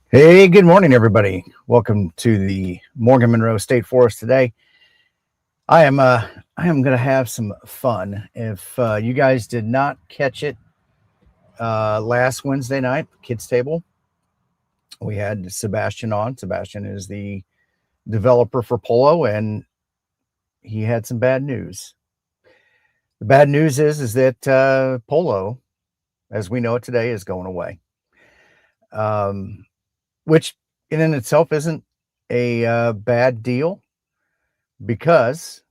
Hey, good morning, everybody. Welcome to the Morgan Monroe State Forest today. I am going to have some fun. If you guys did not catch it last Wednesday night, kids table, we had Sebastian on. Sebastian is the developer for POLO, and he had some bad news. The bad news is that POLO, as we know it today, is going away, which in and itself isn't a bad deal, because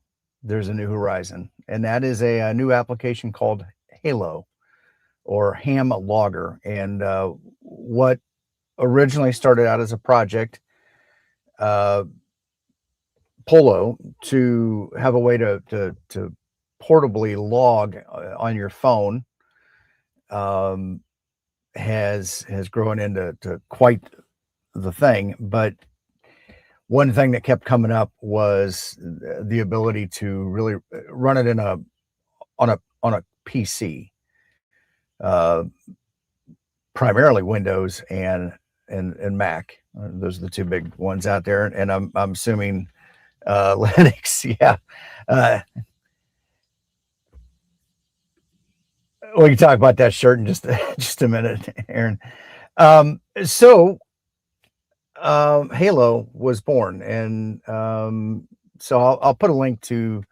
there's a new horizon, and that is a new application called Halo or Ham Logger. And what originally started out as a project, uh, Polo, to have a way to portably log on your phone, um, has grown into quite the thing. But one thing that kept coming up was the ability to really run it on a PC, uh, primarily Windows and Mac. Those are the two big ones out there, and I'm assuming Linux. Yeah, uh, we can talk about that shirt in just a minute, Aaron. So Halo was born, and so I'll put a link to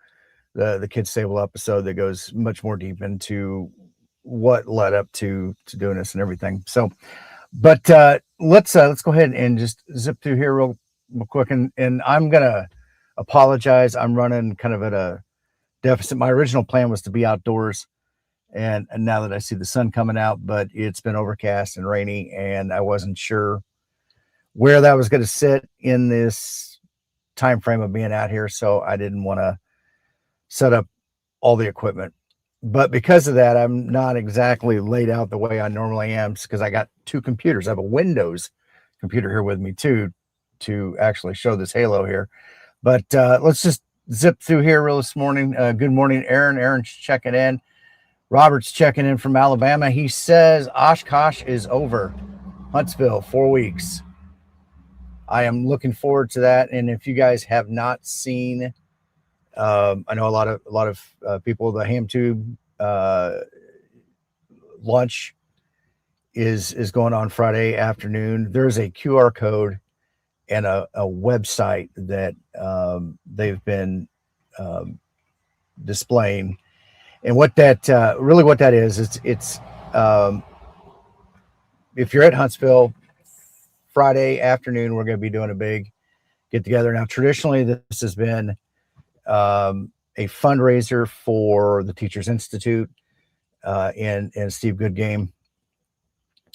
the kids table episode that goes much more deep into what led up to doing this and everything. So, but let's go ahead and just zip through here real quick, and I'm gonna apologize. I'm running kind of at a deficit. My original plan was to be outdoors, and now that I see the sun coming out, but it's been overcast and rainy, and I wasn't sure where that was going to sit in this time frame of being out here, so I didn't want to set up all the equipment. But because of that, I'm not exactly laid out the way I normally am, because I got two computers. I have a Windows computer here with me too, to actually show this Halo here. But let's just zip through here real this morning. Good morning, Aaron. Aaron's checking in. Robert's checking in from Alabama. He says Oshkosh is over. Huntsville, 4 weeks. I am looking forward to that. And if you guys have not seen, I know a lot of people, the ham tube lunch is going on Friday afternoon. There's a QR code and a website that they've been displaying. And what that really what that is, it's if you're at Huntsville Friday afternoon, we're going to be doing a big get together. Now, traditionally, this has been a fundraiser for the Teachers Institute and Steve Goodgame.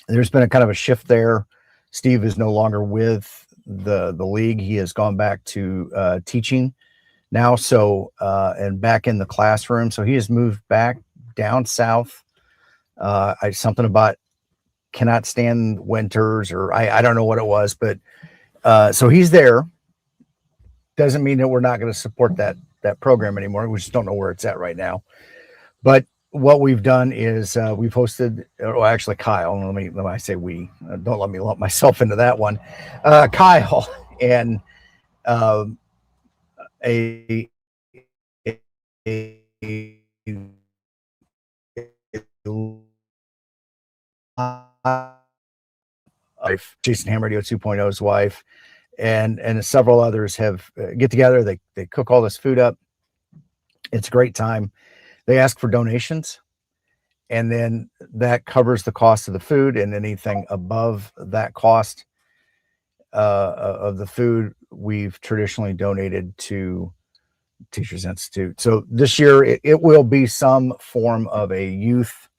There's been a kind of a shift there. Steve is no longer with the league. He has gone back to teaching now, so and back in the classroom. So he has moved back down south. Something about cannot stand winters, or I don't know what it was, but so he's there. Doesn't mean that we're not going to support that program anymore. We just don't know where it's at right now. But what we've done is we've hosted, or actually Kyle, let me say we, don't let me lump myself into that one. Kyle and a wife, Jason Ham Radio 2.0's wife, and several others have get together. They cook all this food up. It's a great time. They ask for donations, and then that covers the cost of the food, and anything above that cost of the food, we've traditionally donated to Teachers Institute. So this year it will be some form of a youth,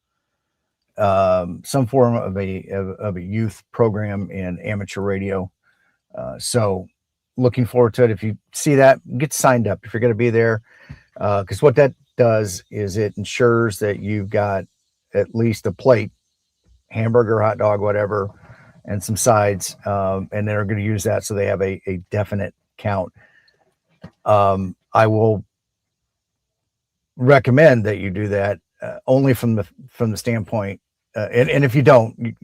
some form of a youth program in amateur radio. So looking forward to it. If you see that, get signed up if you're going to be there, because what that does is it ensures that you've got at least a plate, hamburger, hot dog, whatever, and some sides, and they're going to use that so they have a definite count. I will recommend that you do that only from the standpoint, and if you don't,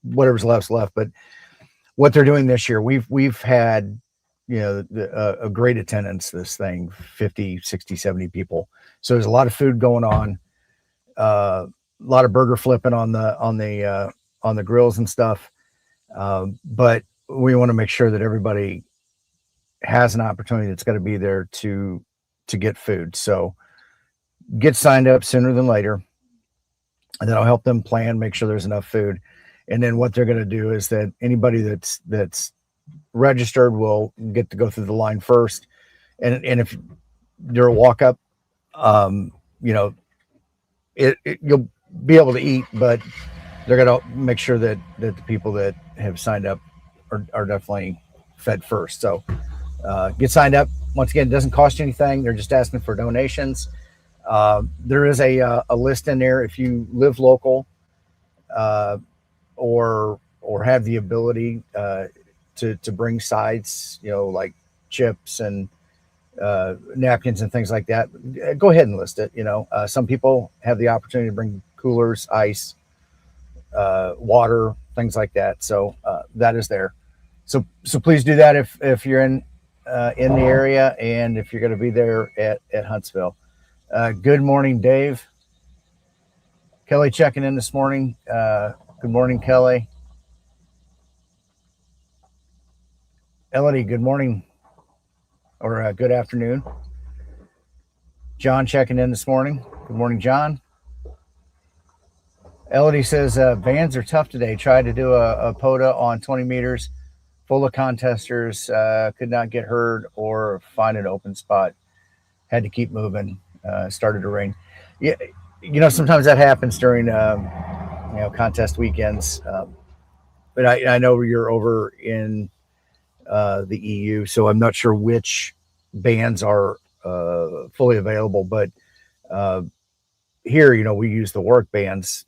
whatever's left's left. But what they're doing this year. We've had, a great attendance, this thing, 50, 60, 70 people. So there's a lot of food going on, a lot of burger flipping on the grills and stuff. But we want to make sure that everybody has an opportunity that's going to be there to get food. So get signed up sooner than later, and that'll help them plan, make sure there's enough food. And then what they're going to do is that anybody that's registered will get to go through the line first. And if you're a walk up, you'll be able to eat, but they're going to make sure that the people that have signed up are definitely fed first. So get signed up. Once again, it doesn't cost you anything. They're just asking for donations. There is a list in there if you live local, or have the ability to bring sides, like chips and napkins and things like that. Go ahead and list it. Some people have the opportunity to bring coolers, ice, water, things like that. So that is there. So please do that if you're in the area, and if you're going to be there at Huntsville. Good morning, Dave. Kelly checking in this morning. Good morning, Kelly. Elodie, good morning, or good afternoon. John checking in this morning. Good morning, John. Elodie says, vans are tough today. Tried to do a POTA on 20 meters, full of contesters, could not get heard or find an open spot. Had to keep moving. Started to rain. Yeah, sometimes that happens during contest weekends. But I know you're over in the EU, so I'm not sure which bands are fully available. But here, we use the work bands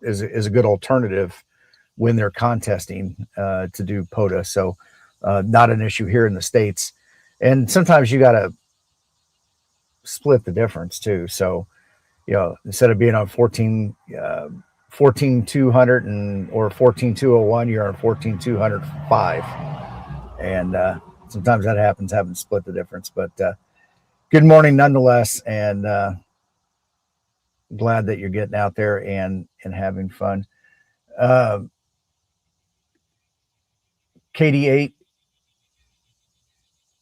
as a good alternative when they're contesting to do POTA. So not an issue here in the States. And sometimes you got to split the difference too. So, instead of being on 14,200 or 14,201, you're on 14,205. And sometimes that happens, having split the difference. But good morning nonetheless, and glad that you're getting out there and having fun. KD8,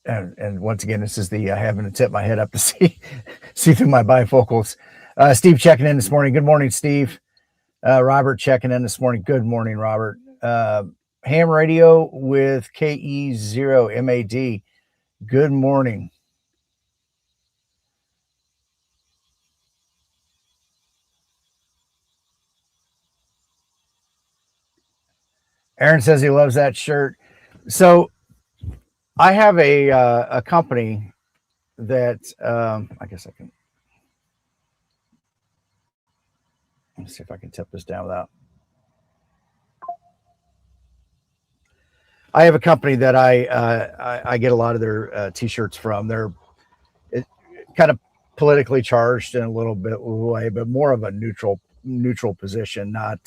and once again, this is the having to tip my head up to see through my bifocals. Steve checking in this morning. Good morning, Steve. Robert checking in this morning. Good morning, Robert. Ham radio with KE0MAD. Good morning. Aaron says he loves that shirt. So I have a company that I guess I can. Let's see if I can tip this down without. I have a company that I get a lot of their t-shirts from. They're kind of politically charged in a little bit way, but more of a neutral position, not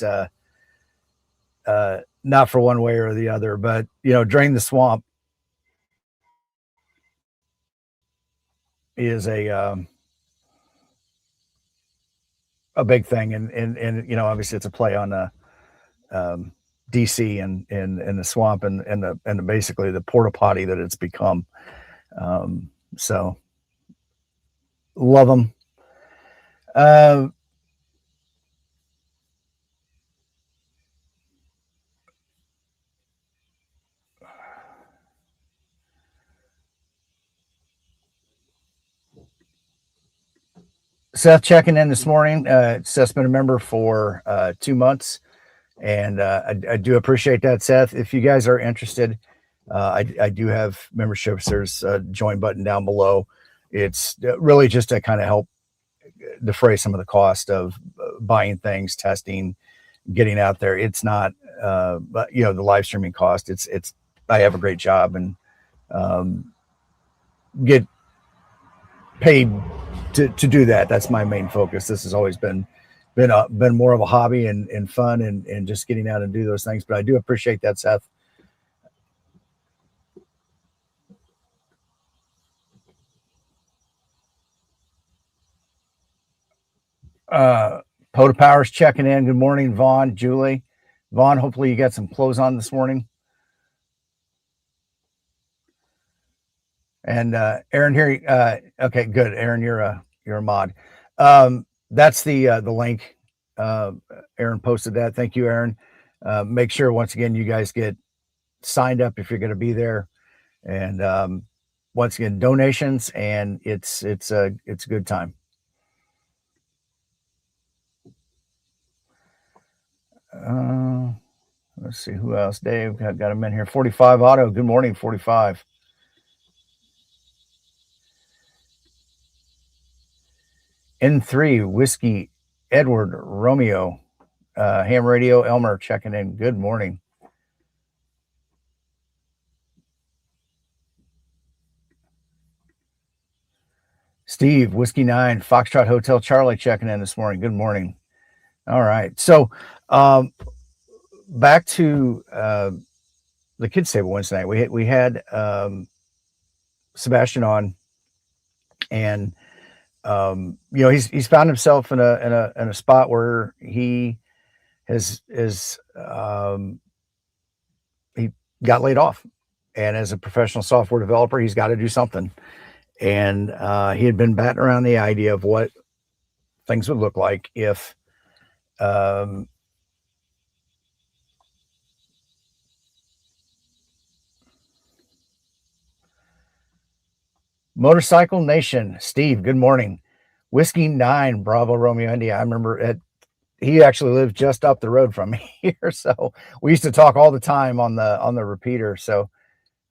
for one way or the other. But Drain the Swamp is a big thing, and obviously it's a play on DC and the swamp and the basically the porta potty that it's become. So love them. Seth checking in this morning. Seth's been a member for 2 months, and I do appreciate that, Seth. If you guys are interested, I do have memberships. There's a join button down below. It's really just to kind of help defray some of the cost of buying things, testing, getting out there. It's not, but the live streaming cost. It's. I have a great job and get paid to do that. That's my main focus. This has always been more of a hobby and fun and just getting out and do those things. But I do appreciate that, Seth. POTA Powers checking in. Good morning, Vaughn, Julie. Vaughn, hopefully you got some clothes on this morning. And Aaron here. Okay, good. Aaron, you're a mod. That's the link. Aaron posted that. Thank you, Aaron. Make sure once again you guys get signed up if you're going to be there. And once again, donations, and it's a good time. Let's see who else. Dave got him in here. 45 Auto. Good morning, 45. N3 Whiskey Edward Romeo. Ham Radio Elmer checking in. Good morning. Steve Whiskey 9 Foxtrot Hotel Charlie checking in this morning. Good morning. All right. So back to the kids table Wednesday night. We had Sebastian on, and he's found himself in a spot where he he got laid off, and as a professional software developer, he's got to do something. And he had been batting around the idea of what things would look like if Motorcycle Nation, Steve, good morning. Whiskey 9 Bravo Romeo India. I remember he actually lived just up the road from me here, so we used to talk all the time on the repeater. So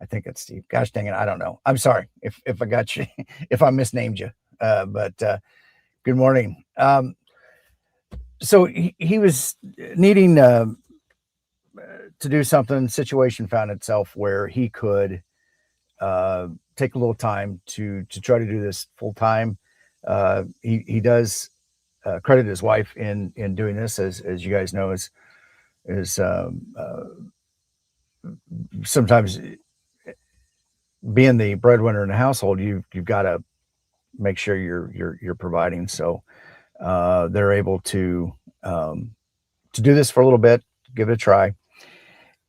I think it's Steve. Gosh dang it, I don't know. I'm sorry if I got you, if I misnamed you. But good morning. So he was needing to do something. Situation found itself where he could take a little time to try to do this full time. He does credit his wife in doing this, as you guys know, is sometimes being the breadwinner in the household, you've got to make sure you're providing. So they're able to do this for a little bit, give it a try.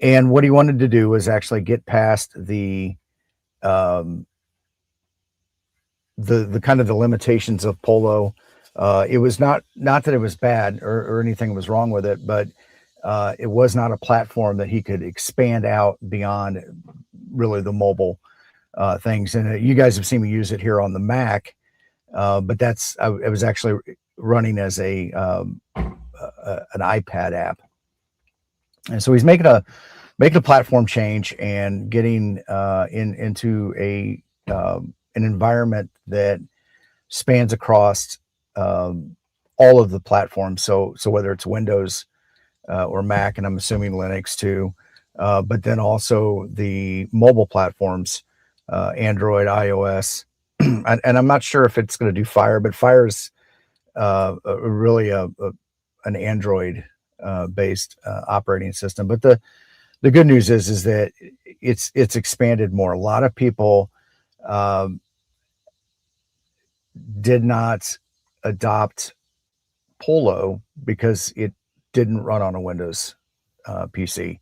And what he wanted to do was actually get past the kind of the limitations of Polo. It was not that it was bad or anything was wrong with it, but it was not a platform that he could expand out beyond really the mobile things. And you guys have seen me use it here on the Mac, but it was actually running as an iPad app. And so he's making a platform change and getting into an environment that spans across all of the platforms. So whether it's Windows or Mac, and I'm assuming Linux too, but then also the mobile platforms, Android, iOS, and I'm not sure if it's going to do Fire, but Fire is really an Android based operating system. But the good news is that it's expanded more. A lot of people did not adopt Polo because it didn't run on a Windows PC.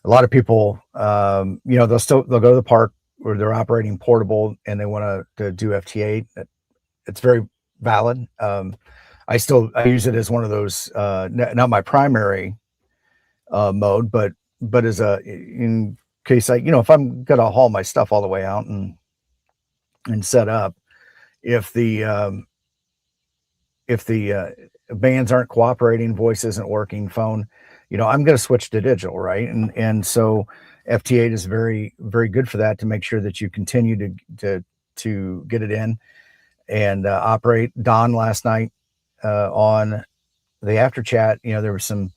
A lot of people, they'll go to the park where they're operating portable and they want to do FT8. It's very valid. I use it as one of those, not my primary mode, but as in case if I'm going to haul my stuff all the way out and set up, if the bands aren't cooperating, voice isn't working, phone, I'm going to switch to digital, right? And so FT8 is very, very good for that, to make sure that you continue to get it in and operate. Don last night on the after chat, there was some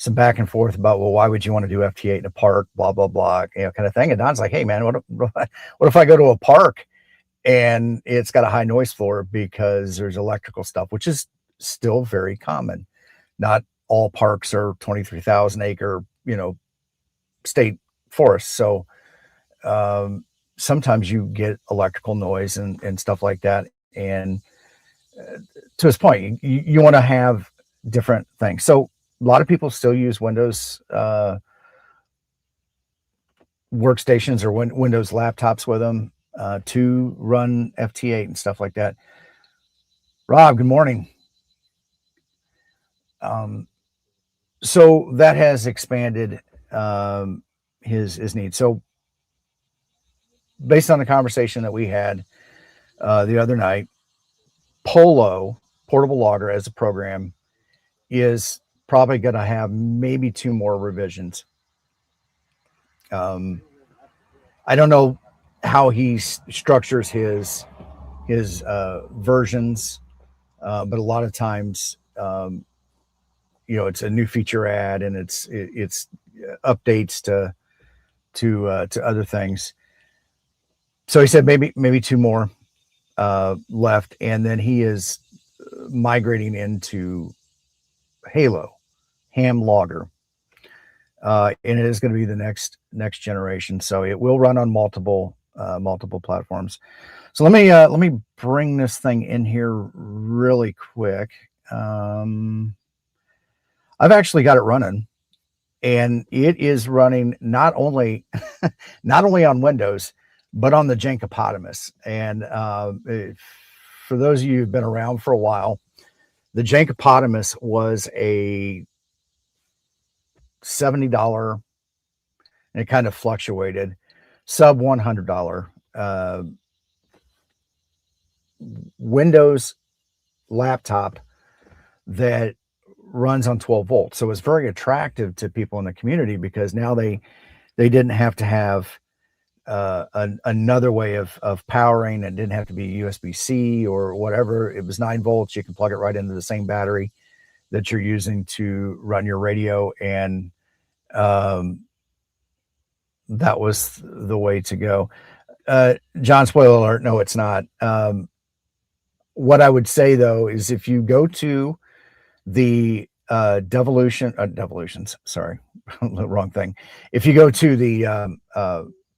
back and forth about, well, why would you want to do FT8 in a park, blah blah blah, kind of thing. And Don's like, hey man, what if I go to a park and it's got a high noise floor because there's electrical stuff, which is still very common. Not all parks are 23,000 acre, state forests. So sometimes you get electrical noise and stuff like that. And to his point, you want to have different things. So a lot of people still use Windows workstations or Windows laptops with them to run FT8 and stuff like that. Rob, good morning. So that has expanded his needs. So based on the conversation that we had the other night, POLO, portable logger as a program, is probably going to have maybe 2 more revisions. I don't know how he structures his versions, but a lot of times, it's a new feature add and it's updates to other things. So he said maybe 2 more left, and then he is migrating into Halo ham logger, and it is going to be the next generation. So it will run on multiple platforms. So let me bring this thing in here really quick. I've actually got it running, and it is running not only on Windows, but on the Jankapotamus. And for those of you who've been around for a while, the Jankapotamus was a $70, and it kind of fluctuated, sub $100 Windows laptop that runs on 12 volts. So it's very attractive to people in the community because now they didn't have to have another way of powering. It didn't have to be USB-C or whatever. It was 9 volts. You can plug it right into the same battery that you're using to run your radio, and that was the way to go. John, spoiler alert, no, it's not. What I would say though is if you go to the devolutions, sorry, wrong thing. If you go to the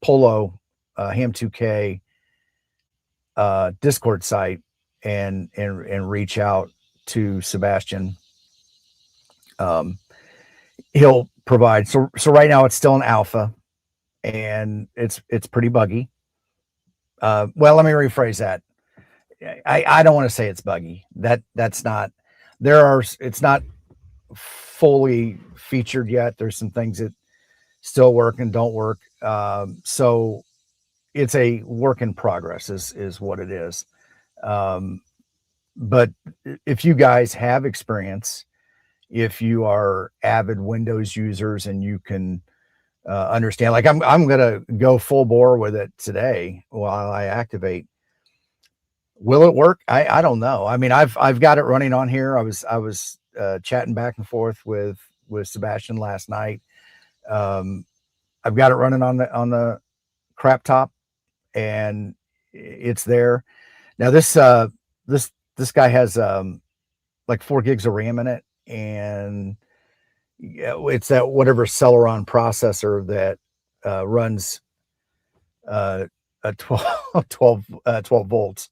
POLO Ham 2K Discord site and reach out to Sebastian, he'll provide. So right now it's still an alpha, and it's pretty buggy. Well, let me rephrase that. I don't want to say it's buggy. That's not. It's not fully featured yet. There's some things that still work and don't work. So it's a work in progress is what it is. But if you guys have experience, if you are avid Windows users and you can understand, like I'm gonna go full bore with it today while I activate. Will it work? I don't know. I mean, I've got it running on here. I was chatting back and forth with Sebastian last night. I've got it running on the crap top, and it's there. Now this guy has like 4 gigs of RAM in it, and it's that whatever Celeron processor that runs a 12 volts.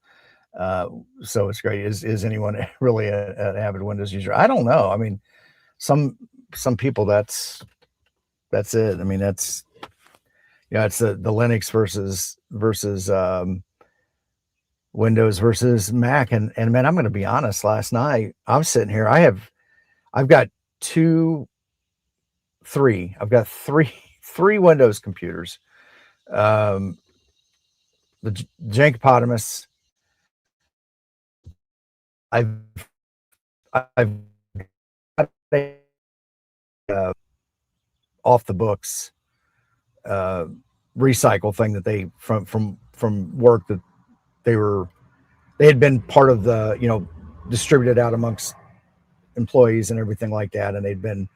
So it's great. Is anyone really an avid Windows user? I don't know. I mean, some people that's it. I mean, it's it's the Linux versus Windows versus Mac. And man, I'm going to be honest. Last night I'm sitting here. I've got three Windows computers. The Jankapotamus. I've got a off the books recycle thing that they from work that they had been part of the distributed out amongst employees and everything like that, and they'd been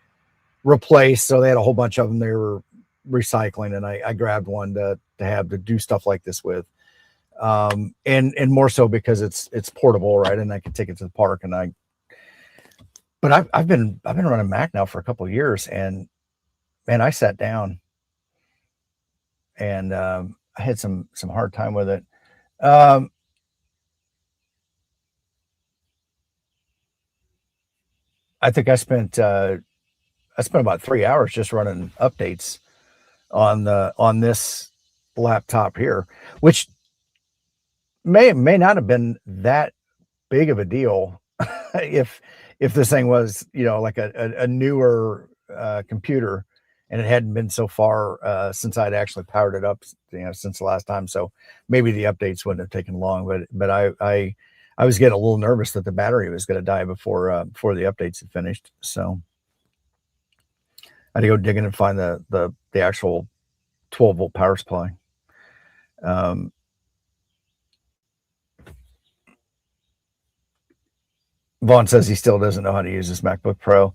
replaced, so they had a whole bunch of them they were recycling, and I grabbed one to have to do stuff like this with, and more so because it's portable, right, and I can take it to the park. But I've been running Mac now for a couple of years, and man, I sat down and I had some hard time with it. I think I spent about 3 hours just running updates on this laptop here, which may not have been that big of a deal if this thing was, like a newer computer, and it hadn't been so far since I'd actually powered it up, since the last time. So maybe the updates wouldn't have taken long, but I was getting a little nervous that the battery was going to die before the updates had finished. So I had to go digging and find the actual 12-volt power supply. Vaughn says he still doesn't know how to use this MacBook Pro.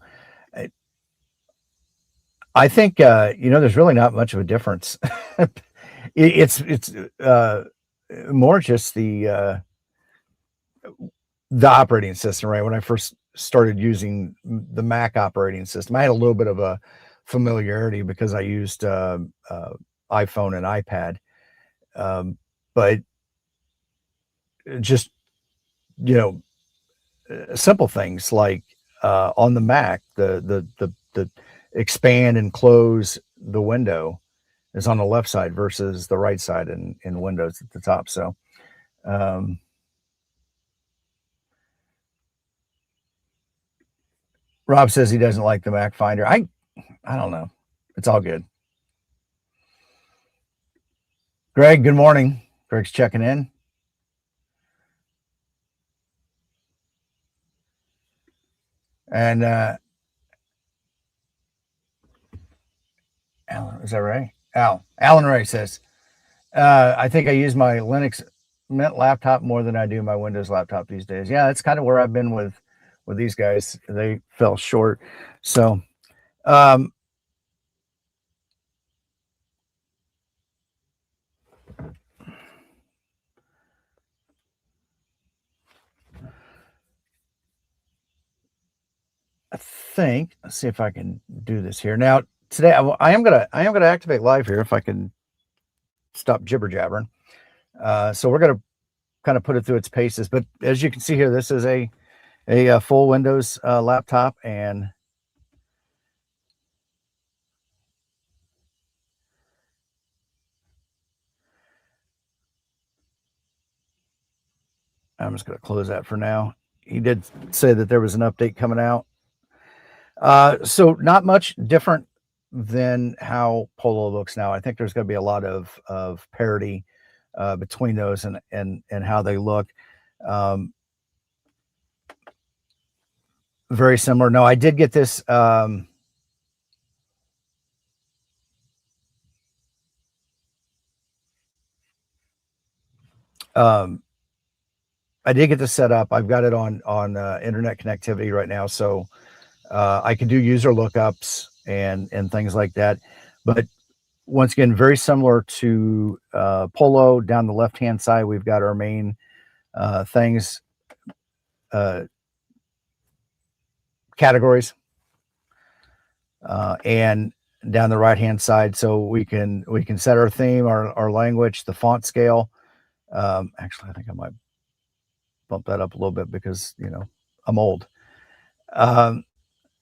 I think there's really not much of a difference. It's more just the operating system, right? When I first started using the Mac operating system, I had a little bit of a familiarity because I used iPhone and iPad, but just simple things like on the Mac, the expand and close the window is on the left side versus the right side in Windows at the top. So Rob says he doesn't like the Mac Finder. I don't know. It's all good. Greg, good morning. Greg's checking in. And Alan, is that right? Alan Ray says, I think I use my Linux Mint laptop more than I do my Windows laptop these days. Yeah, that's kind of where I've been with these guys. They fell short. So I think, let's see if I can do this here. Now today I am gonna activate live here if I can stop jibber jabbering. So we're gonna kind of put it through its paces. But as you can see here, this is a full Windows laptop, and I'm just going to close that for now. He did say that there was an update coming out. So not much different than how Polo looks now. I think there's going to be a lot of parity between those and how they look. Very similar. No, I did get this. I did get this set up. I've got it on internet connectivity right now, so I can do user lookups and things like that. But once again, very similar to Polo. Down the left-hand side, we've got our main things, categories, and down the right-hand side, so we can set our theme, our language, the font scale. Actually, I think I might bump that up a little bit because I'm old.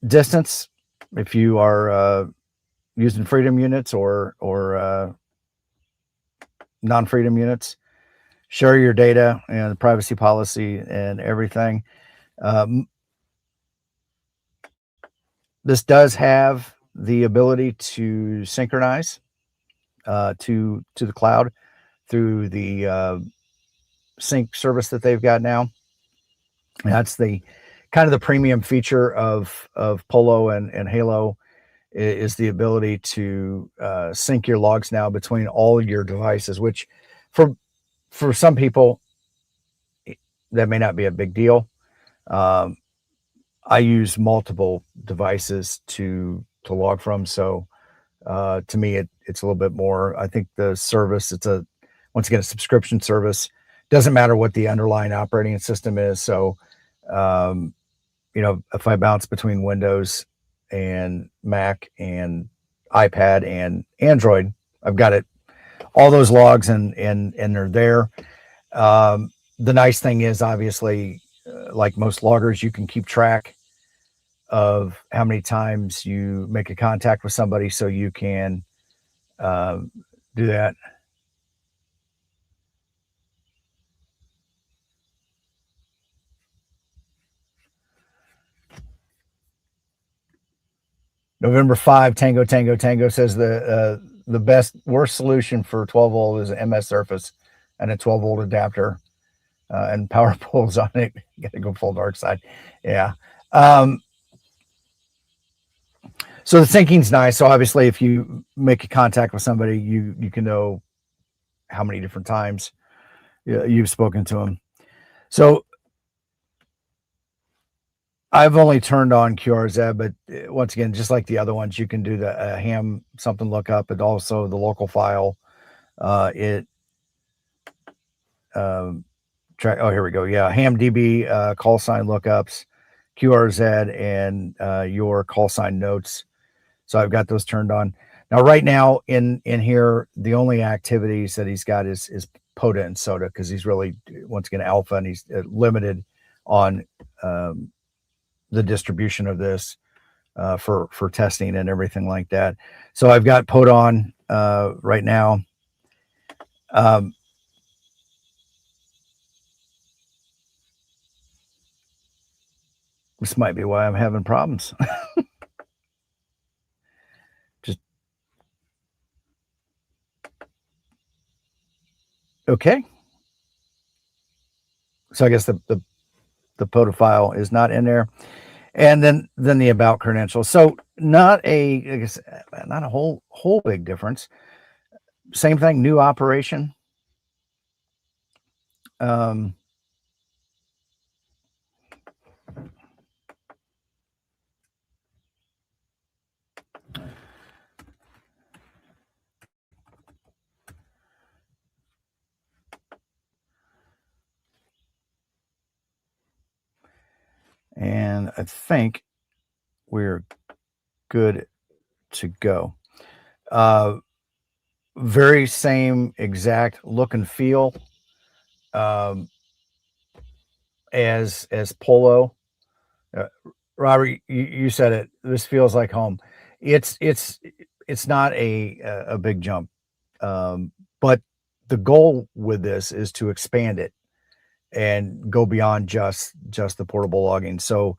Distance, if you are using freedom units or non-freedom units, share your data and privacy policy and everything. This does have the ability to synchronize to the cloud through the sync service that they've got now. And that's the kind of the premium feature of Polo and Halo, is the ability to sync your logs now between all your devices, which for some people that may not be a big deal. I use multiple devices to log from, so to me it's a little bit more. I think the service, it's once again a subscription service. Doesn't matter what the underlying operating system is. So if I bounce between Windows and Mac and iPad and Android, I've got it, all those logs, and they're there. The nice thing is, obviously, like most loggers, you can keep track of how many times you make a contact with somebody, so you can do that. November 5, Tango Tango Tango says the worst solution for 12 volt is an MS Surface and a 12 volt adapter and power poles on it. You got to go full dark side. Yeah. So the syncing's nice. So obviously, if you make a contact with somebody, you can know how many different times you've spoken to them. So I've only turned on QRZ, but once again, just like the other ones, you can do the ham something lookup, but also the local file. It track. Oh, here we go. Yeah, ham DB call sign lookups, QRZ, and your call sign notes. So I've got those turned on. Now, right now in here, the only activities that he's got is POTA and SOTA, because he's really, once again, alpha, and he's limited on the distribution of this for testing and everything like that. So I've got POTA on right now. This might be why I'm having problems. Just okay. So I guess the POTA file is not in there, and then the about credentials. So not a, I guess, not a whole big difference. Same thing, new operation. And I think we're good to go. Very same exact look and feel as POLO. Robert, you said it. This feels like home. It's not a big jump, but the goal with this is to expand it and go beyond just the portable logging. So,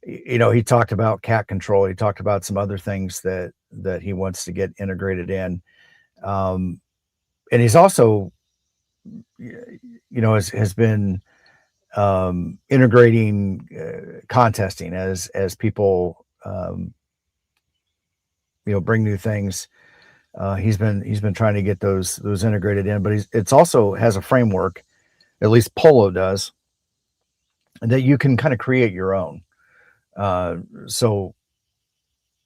you know, he talked about cat control. He talked about some other things that he wants to get integrated in, and he's also, you know, has been integrating contesting as people you know, bring new things. He's been trying to get those integrated in, but it's also has a framework, at least POLO does, that you can kind of create your own. So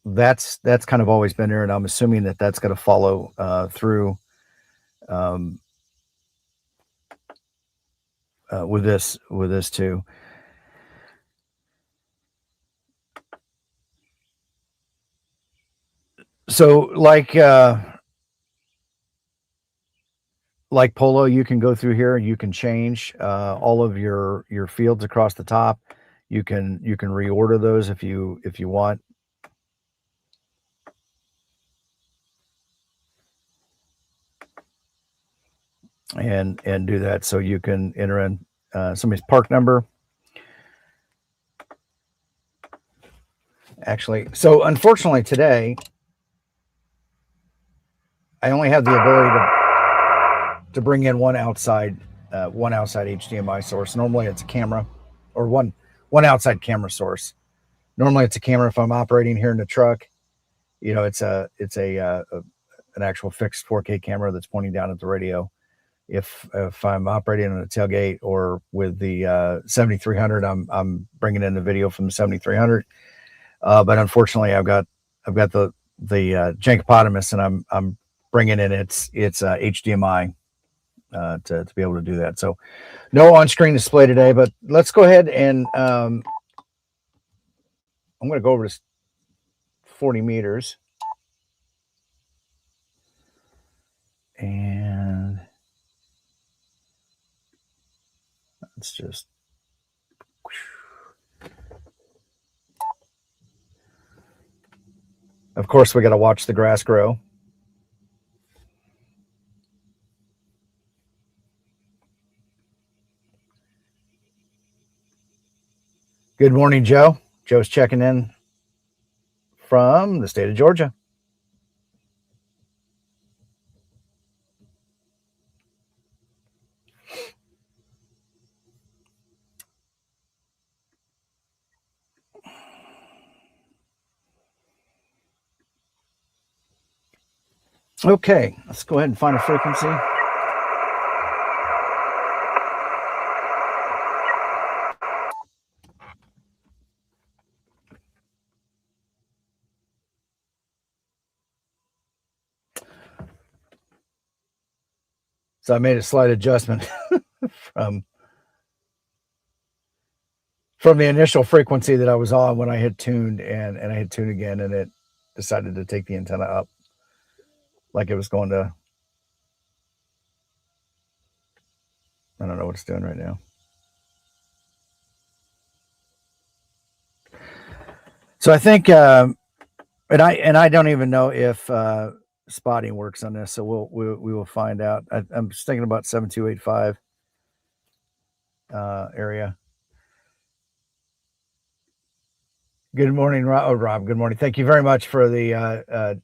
that's kind of always been there, and I'm assuming that that's going to follow through with this too. So like POLO, you can go through here and you can change all of your fields across the top. You can reorder those if you want. And do that. So you can enter in somebody's park number. Actually, so unfortunately today, I only have the ability to bring in one outside HDMI source. Normally it's a camera, or one outside camera source. Normally it's a camera if I'm operating here in the truck. You know, it's an actual fixed 4K camera that's pointing down at the radio. If I'm operating on a tailgate or with the 7300, I'm bringing in the video from the 7300. But unfortunately, I've got the Jankapotamus, and I'm bringing in its HDMI to be able to do that. So no on-screen display today, but let's go ahead and I'm going to go over to 40 meters. And let's just Of course, we got to watch the grass grow. Good morning, Joe. Joe's checking in from the state of Georgia. Okay, let's go ahead and find a frequency. So I made a slight adjustment from the initial frequency that I was on when I hit tuned, and I hit tune again, and it decided to take the antenna up like it was going to. I don't know what it's doing right now. So I think, and I don't even know if spotting works on this. So we will find out. I'm just thinking about 7285 area. Good morning, Rob. Oh, Rob, good morning. Thank you very much for the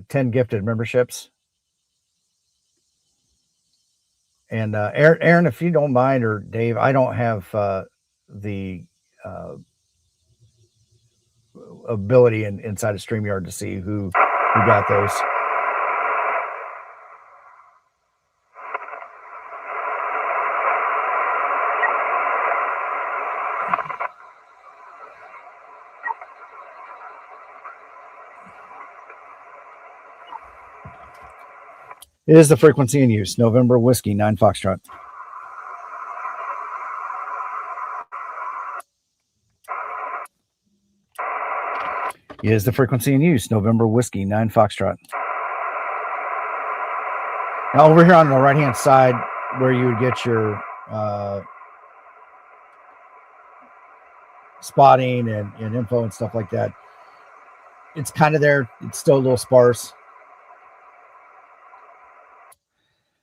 10 gifted memberships. And Aaron, if you don't mind, or Dave, I don't have the ability inside of StreamYard to see who got those. It is the frequency in use. November Whiskey 9 Foxtrot. It is the frequency in use. November Whiskey 9 Foxtrot. Now over here on the right hand side, where you would get your spotting and info and stuff like that, it's kind of there. It's still a little sparse.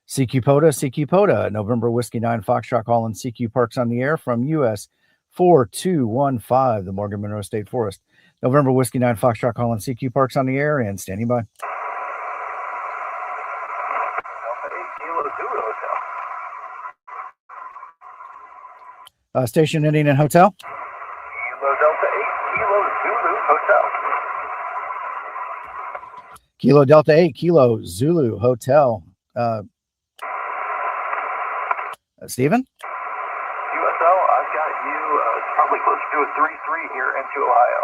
CQ POTA, November Whiskey 9 Foxtrot calling CQ Parks on the air from US 4215, the Morgan Monroe State Forest. November Whiskey 9 Foxtrot calling CQ Parks on the air and standing by. Station ending in hotel. Kilo Delta 8, Kilo Zulu Hotel. Kilo Delta 8, Kilo Zulu Hotel. Steven? USO, I've got you probably closer to a 3-3 here into Ohio.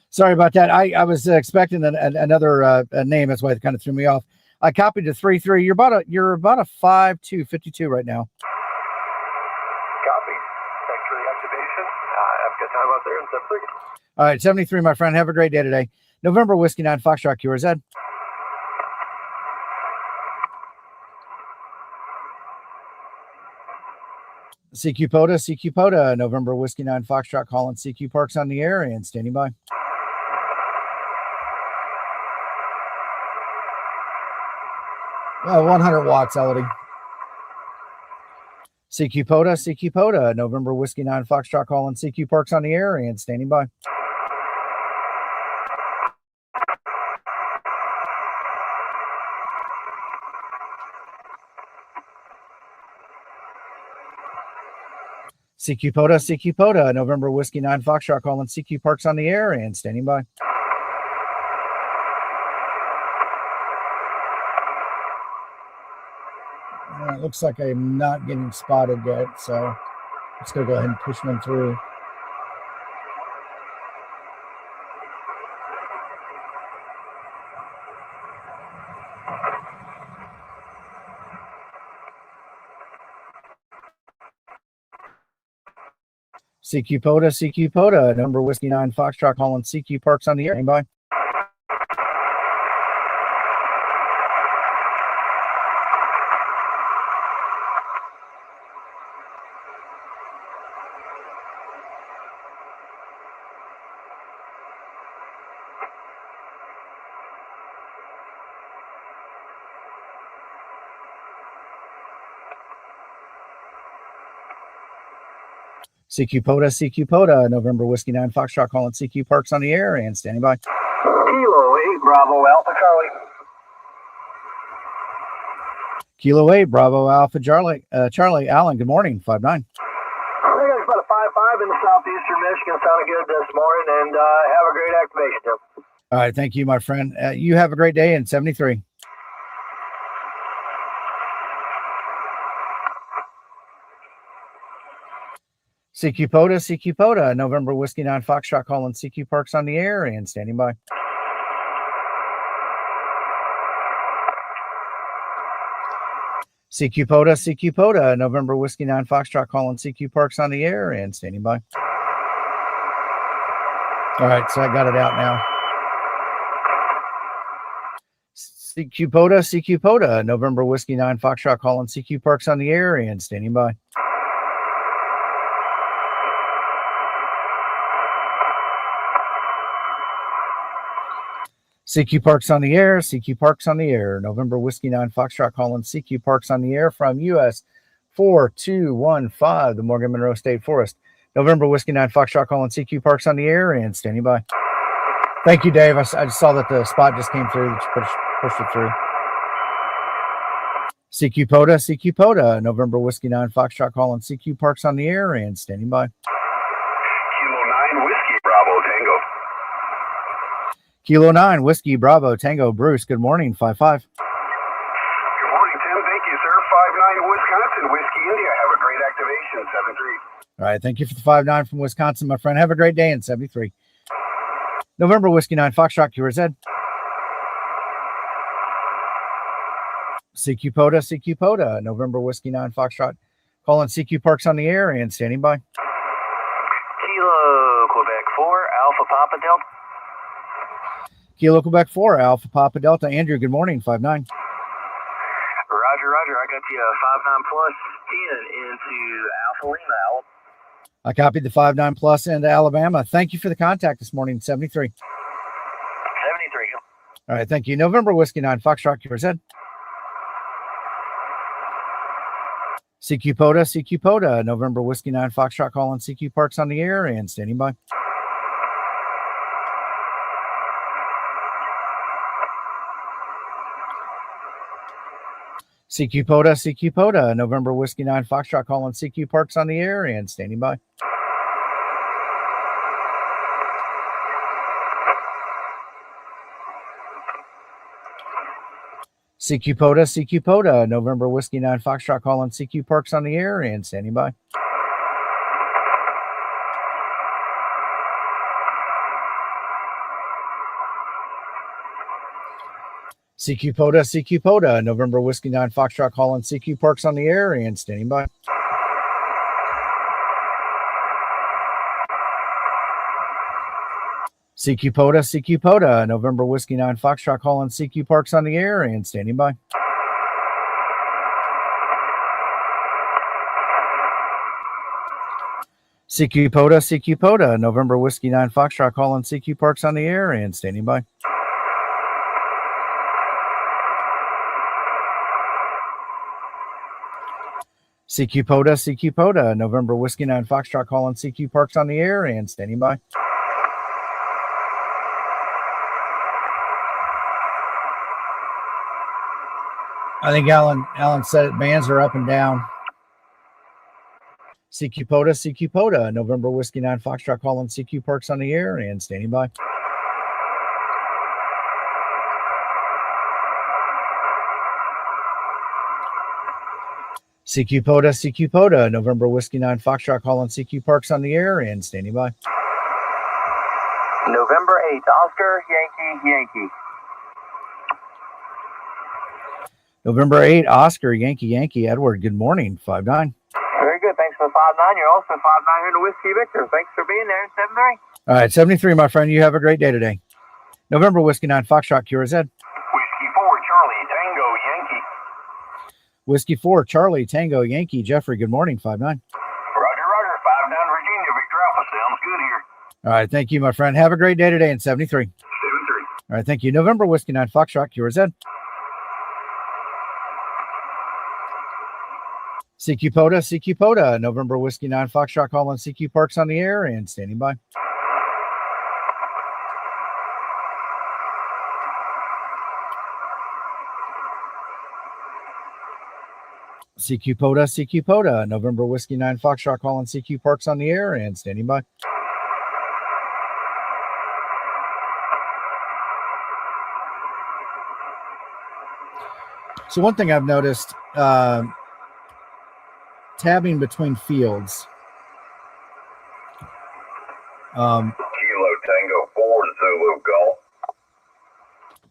Sorry about that. I was expecting another name. That's why it kind of threw me off. I copied the 3-3. You're about a 5-2, 52 right now. Copy. Thanks for the activation. I've got time out there in 73. All right, 73, my friend. Have a great day today. November Whiskey 9 Foxtrot QRZ. CQ POTA, November Whiskey 9 Foxtrot calling CQ Parks on the air and standing by. Well, 100 watts, Elodie. CQ POTA, November Whiskey 9 Foxtrot calling CQ Parks on the air and standing by. CQ POTA, November Whiskey 9 Foxtrot calling CQ Parks on the air and standing by. It looks like I'm not getting spotted yet, so let's go ahead and push one through. CQ POTA, November Whiskey 9 Foxtrot calling CQ Parks on the air. Anybody? CQ POTA, November Whiskey 9 Foxtrot calling CQ Parks on the air and standing by. Kilo 8 Bravo Alpha Charlie. Kilo 8 Bravo Alpha Charlie. Charlie Allen, good morning, 5-9. I think it's about a 5-5 in the southeastern Michigan. Sounded good this morning, and have a great activation, Tim. All right, thank you, my friend. You have a great day in 73. CQ POTA, November Whiskey 9 Foxtrot calling CQ Parks on the air and standing by. CQ POTA, November Whiskey 9 Foxtrot calling CQ Parks on the air and standing by. All right, so I got it out now. CQ POTA, November Whiskey 9 Foxtrot calling CQ Parks on the air and standing by. CQ Parks on the air, CQ Parks on the air, November Whiskey 9 Foxtrot calling CQ Parks on the air from US 4215, the Morgan Monroe State Forest. November Whiskey 9 Foxtrot calling CQ Parks on the air and standing by. Thank you, Dave. I just saw that the spot just came through, that you pushed it through. CQ POTA, November Whiskey 9 Foxtrot calling CQ Parks on the air and standing by. Kilo 9 Whiskey Bravo Tango. Kilo 9 Whiskey Bravo Tango. Bruce, good morning, 5-5. Good morning, Tim. Thank you, sir. 5-9 Wisconsin Whiskey India. Have a great activation, 7-3. All right, thank you for the 5-9 from Wisconsin, my friend. Have a great day in 73. November Whiskey 9 Foxtrot QRZ. CQ POTA, November Whiskey 9 Foxtrot calling CQ Parks on the air and standing by. Kilo Quebec 4 Alpha Papa Delta. Kilo Quebec 4 Alpha Papa Delta. Andrew, good morning, 5-9. Roger. I got you a 5-9 plus 10 into Alpha Lima. I copied the 5-9 plus into Alabama. Thank you for the contact this morning, 73. 73. All right, thank you. November Whiskey 9 Foxtrot QRZ. CQ POTA, November Whiskey 9 Foxtrot calling CQ Parks on the air and standing by. CQ POTA, November Whiskey 9 Foxtrot calling CQ Parks on the air and standing by. CQ POTA, November Whiskey 9 Foxtrot calling CQ Parks on the air and standing by. CQ POTA, November Whiskey 9 Foxtrot calling CQ Parks on the air and standing by. CQ POTA, November Whiskey 9 Foxtrot calling CQ Parks on the air and standing by. CQ POTA, November Whiskey 9 Foxtrot calling CQ Parks on the air and standing by. CQ POTA, November Whiskey 9 Foxtrot calling CQ Parks on the air and standing by. I think Alan said it. Bands are up and down. CQ POTA, November Whiskey 9 Foxtrot calling CQ Parks on the air and standing by. CQ POTA, November Whiskey 9 Foxtrot calling CQ Parks on the air and standing by. November 8th, Oscar, Yankee. November 8, Oscar, Yankee, Edward, good morning, 5-9. Very good. Thanks for the 5-9. You're also 5-9 here to Whiskey Victor. Thanks for being there. 7-3. All right, 73, my friend. You have a great day today. November Whiskey 9 Foxtrot QRZ. Whiskey 4, Charlie, Tango, Yankee. Whiskey 4, Charlie, Tango, Yankee. Jeffrey, good morning, 5-9. Roger. 5-9, Virginia, Victor Alpha. Sounds good here. All right, thank you, my friend. Have a great day today in 73. 7-3. All right, thank you. November Whiskey 9 Foxtrot QRZ. CQ POTA, November Whiskey 9 Foxtrot calling CQ Parks on the air and standing by. CQ POTA, November Whiskey 9 Foxtrot calling CQ Parks on the air and standing by. So one thing I've noticed, tabbing between fields. Kilo Tango 4 Zulu Golf.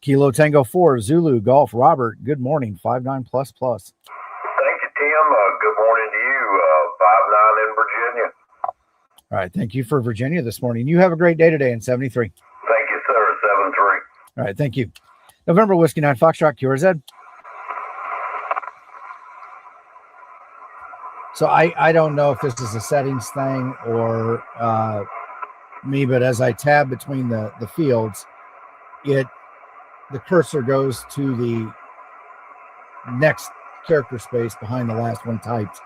Kilo Tango 4 Zulu Golf. Robert, good morning. 5-9 plus. Thank you, Tim. Good morning to you. 5-9 in Virginia. All right. Thank you for Virginia this morning. You have a great day today in 73. Thank you, sir. 7-3. All right. Thank you. November Whiskey 9 Foxtrot QRZ. So I don't know if this is a settings thing or me, but as I tab between the fields, the cursor goes to the next character space behind the last one typed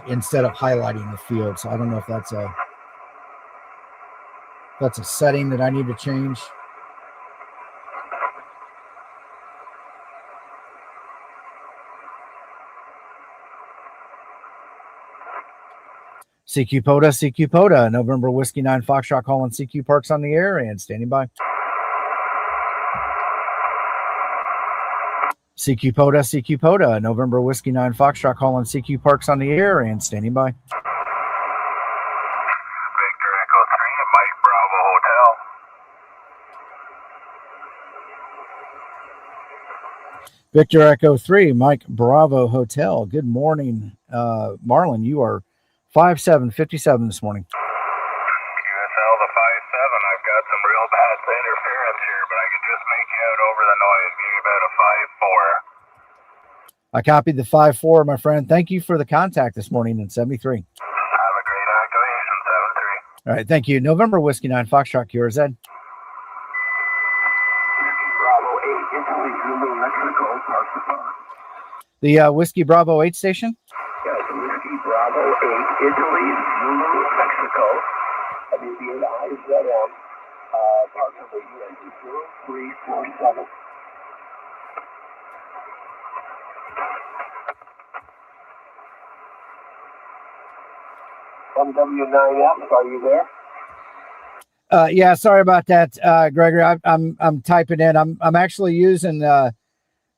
instead of highlighting the field. So I don't know if that's a setting that I need to change. CQ POTA, November Whiskey 9 Foxtrot calling CQ Parks on the air and standing by. CQ POTA, November Whiskey 9 Foxtrot calling CQ Parks on the air and standing by. Victor Echo 3, Mike Bravo Hotel. Victor Echo 3, Mike Bravo Hotel. Good morning. Marlon, you are 5757 this morning. QSL the 5-7. I've got some real bad interference here, but I can just make you out over the noise. Give you about a 5-4. I copied the 5-4, my friend. Thank you for the contact this morning in 73. Have a great activation, 7-3. All right, thank you. November Whiskey 9 Foxtrot QRZ. Bravo 8, Italy, Zulu, Mexico, Park the Park. The Whiskey Bravo 8 station? Yes, Whiskey Bravo 8, Italy, Zulu, Mexico. WBAIZM, Park number UN 0347. MW9F, are you there? Yeah, sorry about that, Gregory. I'm typing in. I'm actually using the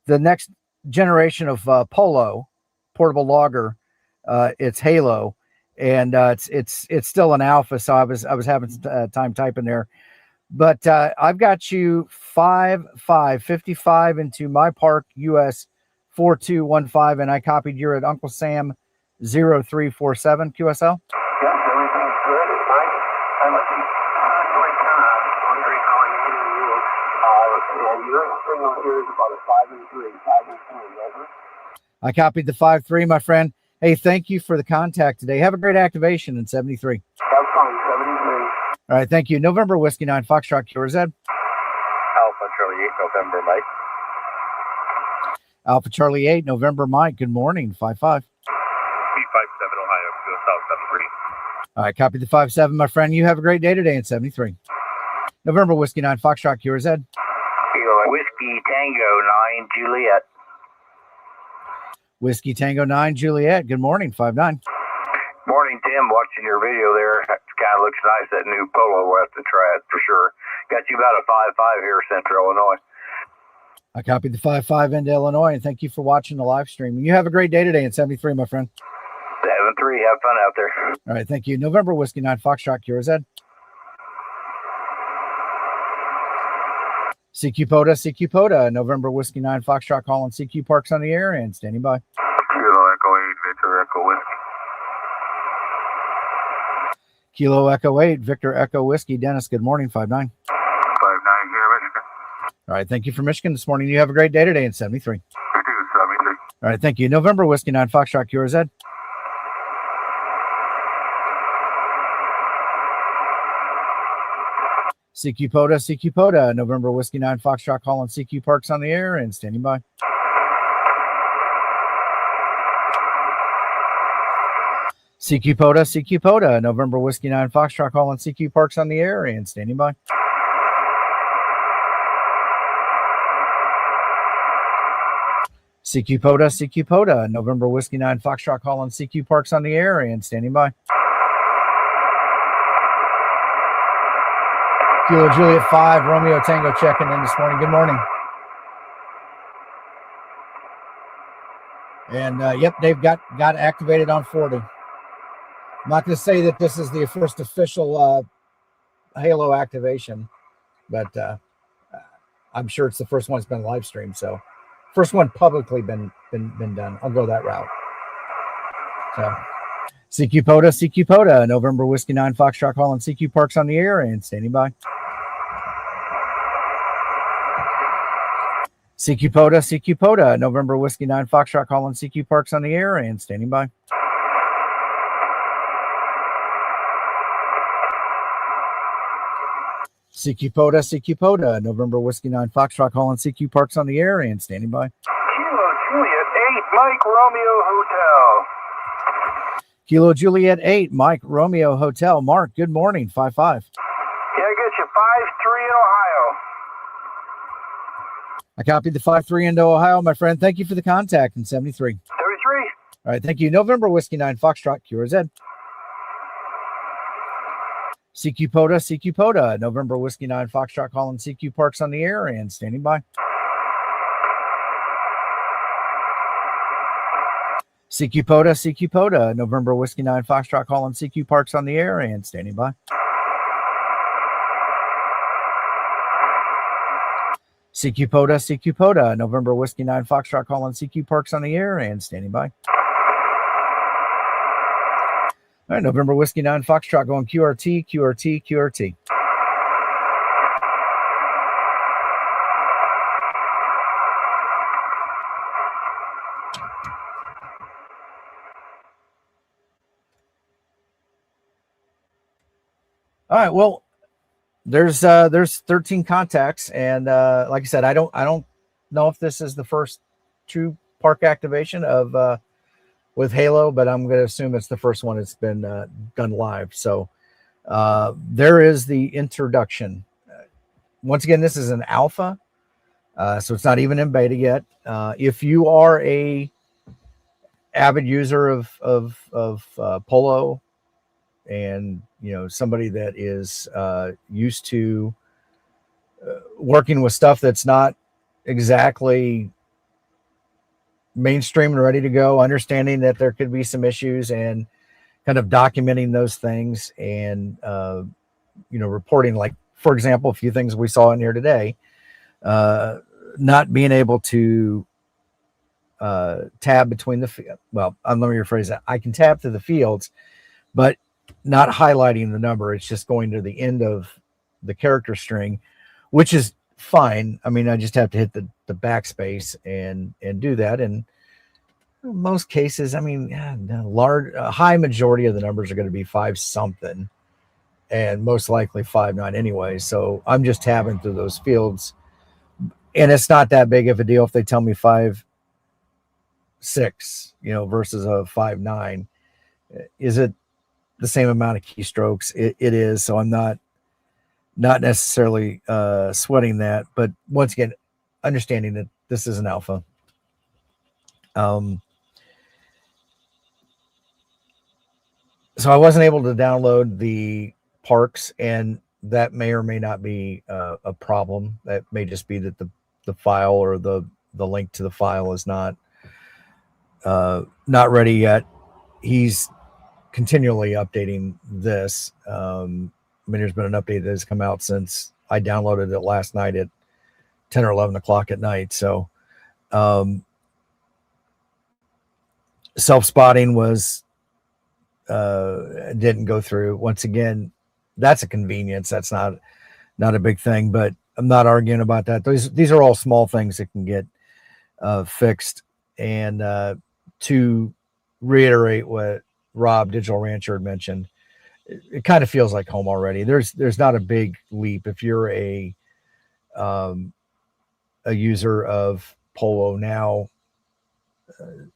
next generation of POLO portable logger. It's Halo, and it's still an alpha. So I was having some time typing there, but I've got you 5555 into my park US 4215, and I copied you at Uncle Sam 0347 QSL. Yes, everything's good. It's nice. I'm at the and your signal here is about a 5-3, 5-3, over. I copied the 5-3, my friend. Hey, thank you for the contact today. Have a great activation in 73. That's fine, 73. All right, thank you. November Whiskey 9 Foxtrot QRZ. Alpha Charlie 8, November, Mike. Alpha Charlie 8, November Mike. Good morning, 5-5. B57 Ohio, go south 73. All right, copy the 5-7, my friend. You have a great day today in 73. November Whiskey 9 Foxtrot QRZ. Whiskey Tango 9 Juliet. Whiskey Tango 9 Juliet. Good morning, 5-9. Morning, Tim. Watching your video there. It kind of looks nice, that new Polo. We'll have to try it for sure. Got you about a 5-5 here, Central Illinois. I copied the 5-5 into Illinois, and thank you for watching the live stream. You have a great day today in 73, my friend. 7-3. Have fun out there. All right, thank you. November Whiskey 9 Foxtrot QRZ. CQ POTA, November Whiskey 9 Foxtrot calling CQ Parks on the air and standing by. Kilo Echo 8, Victor Echo Whiskey. Kilo Echo 8, Victor Echo Whiskey. Dennis, good morning, 5-9. 5-9 here, Michigan. All right, thank you for Michigan this morning. You have a great day today in 73. You too, 73. All right, thank you. November Whiskey 9 Foxtrot QRZ. CQ POTA, November Whiskey 9 Foxtrot calling CQ Parks on the air and standing by. CQ POTA, November Whiskey 9 Foxtrot calling CQ Parks on the air and standing by. CQ POTA, November Whiskey 9 Foxtrot calling CQ Parks on the air and standing by. Kilo Juliet 5, Romeo Tango checking in this morning. Good morning. And yep, they've got activated on 40. I'm not going to say that this is the first official Halo activation, but I'm sure it's the first one that's been live streamed. So, first one publicly been done. I'll go that route. So, CQ POTA, November Whiskey 9 Foxtrot calling CQ Parks on the air and standing by. CQ POTA, November Whiskey 9 Foxtrot calling CQ Parks on the air and standing by. CQ POTA, November Whiskey 9 Foxtrot calling CQ Parks on the air and standing by. Kilo Juliet 8, Mike Romeo Hotel. Kilo Juliet 8, Mike Romeo Hotel. Mark, good morning, 5-5. Yeah, I get you 5-3 in Ohio. I copied the 5-3 into Ohio, my friend. Thank you for the contact in 73. 33. All right, thank you. November Whiskey 9 Foxtrot, QRZ. CQ POTA, November Whiskey 9 Foxtrot calling CQ Parks on the air and standing by. CQ POTA, November Whiskey 9 Foxtrot calling CQ Parks on the air and standing by. CQ POTA, November Whiskey 9 Foxtrot calling CQ Parks on the air and standing by. All right, November Whiskey 9 Foxtrot going QRT. All right, well, there's 13 contacts, and like I said, I don't know if this is the first true park activation of with Halo, but I'm going to assume it's the first one that's been done live. So there is the introduction. Once again, this is an alpha, so it's not even in beta yet. If you are a avid user of Polo, and somebody that is used to working with stuff that's not exactly mainstream and ready to go, understanding that there could be some issues and kind of documenting those things and reporting, like, for example, a few things we saw in here today, not being able to tab between the let me rephrase that. I can tab to the fields, but not highlighting the number. It's just going to the end of the character string, which is fine. I mean, I just have to hit the backspace and do that. And in most cases, I mean, a high majority of the numbers are going to be 5 something, and most likely 5-9 anyway. So I'm just tabbing through those fields, and it's not that big of a deal if they tell me 5-6, versus a 5-9. Is it the same amount of keystrokes? It is. So I'm not necessarily sweating that, but once again, understanding that this is an alpha. So I wasn't able to download the parks, and that may or may not be a problem. That may just be that the file or the link to the file is not ready yet. He's continually updating this. I mean, there's been an update that has come out since I downloaded it last night at 10 or 11 o'clock at night. So self-spotting didn't go through. Once again, that's a convenience. That's not a big thing, but I'm not arguing about that. These are all small things that can get fixed. And to reiterate what Rob Digital Rancher had mentioned, it kind of feels like home already. There's not a big leap if you're a user of Polo now.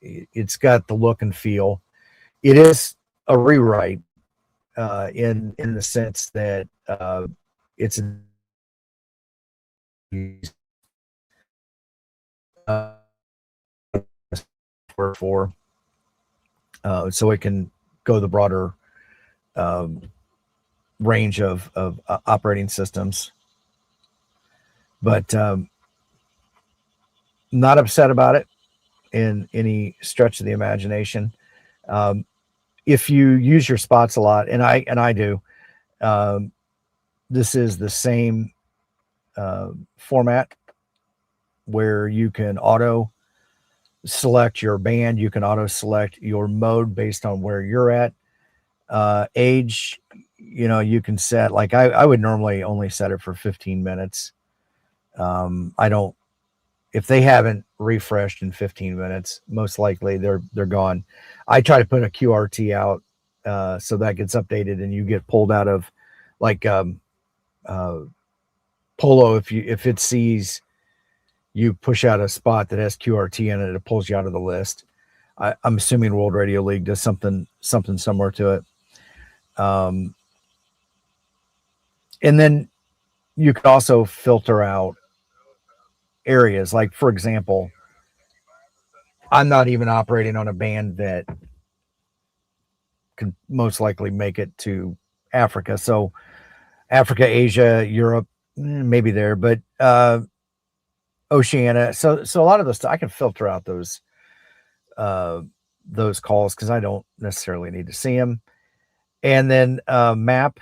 It's got the look and feel. It is a rewrite in the sense that it's for so it can go the broader range of operating systems. But not upset about it in any stretch of the imagination. If you use your spots a lot, and I do, this is the same format where you can auto select your band, you can auto select your mode based on where you're at. Age, you can set, like I would normally only set it for 15 minutes. I don't, if they haven't refreshed in 15 minutes, most likely they're gone. I try to put a QRT out so that gets updated and you get pulled out of, like POLO. If it sees you push out a spot that has QRT in it, it pulls you out of the list. I'm assuming World Radio League does something similar to it. And then you can also filter out areas. Like, for example, I'm not even operating on a band that could most likely make it to Africa. So Africa, Asia, Europe, maybe there, but Oceania. So a lot of those, I can filter out those calls because I don't necessarily need to see them. And then map.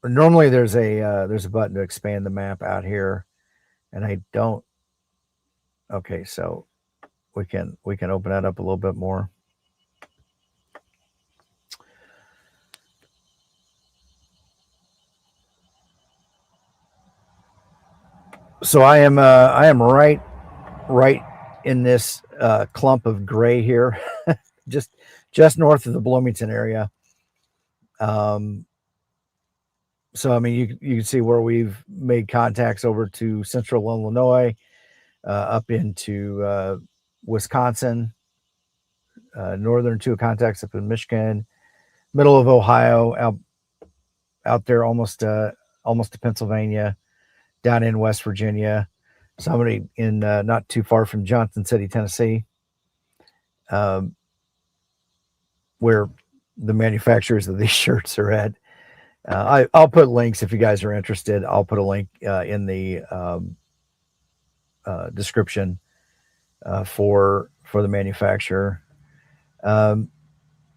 Normally there's a button to expand the map out here, and I don't. Okay, so we can open that up a little bit more. So I am right in this clump of gray here, just north of the Bloomington area. So I mean, you can see where we've made contacts over to central Illinois, up into Wisconsin, northern two contacts up in Michigan, middle of Ohio, out there almost to Pennsylvania, down in West Virginia, somebody in not too far from Johnson City, Tennessee, where the manufacturers of these shirts are at. I'll put links if you guys are interested. I'll put a link in the description for the manufacturer. Down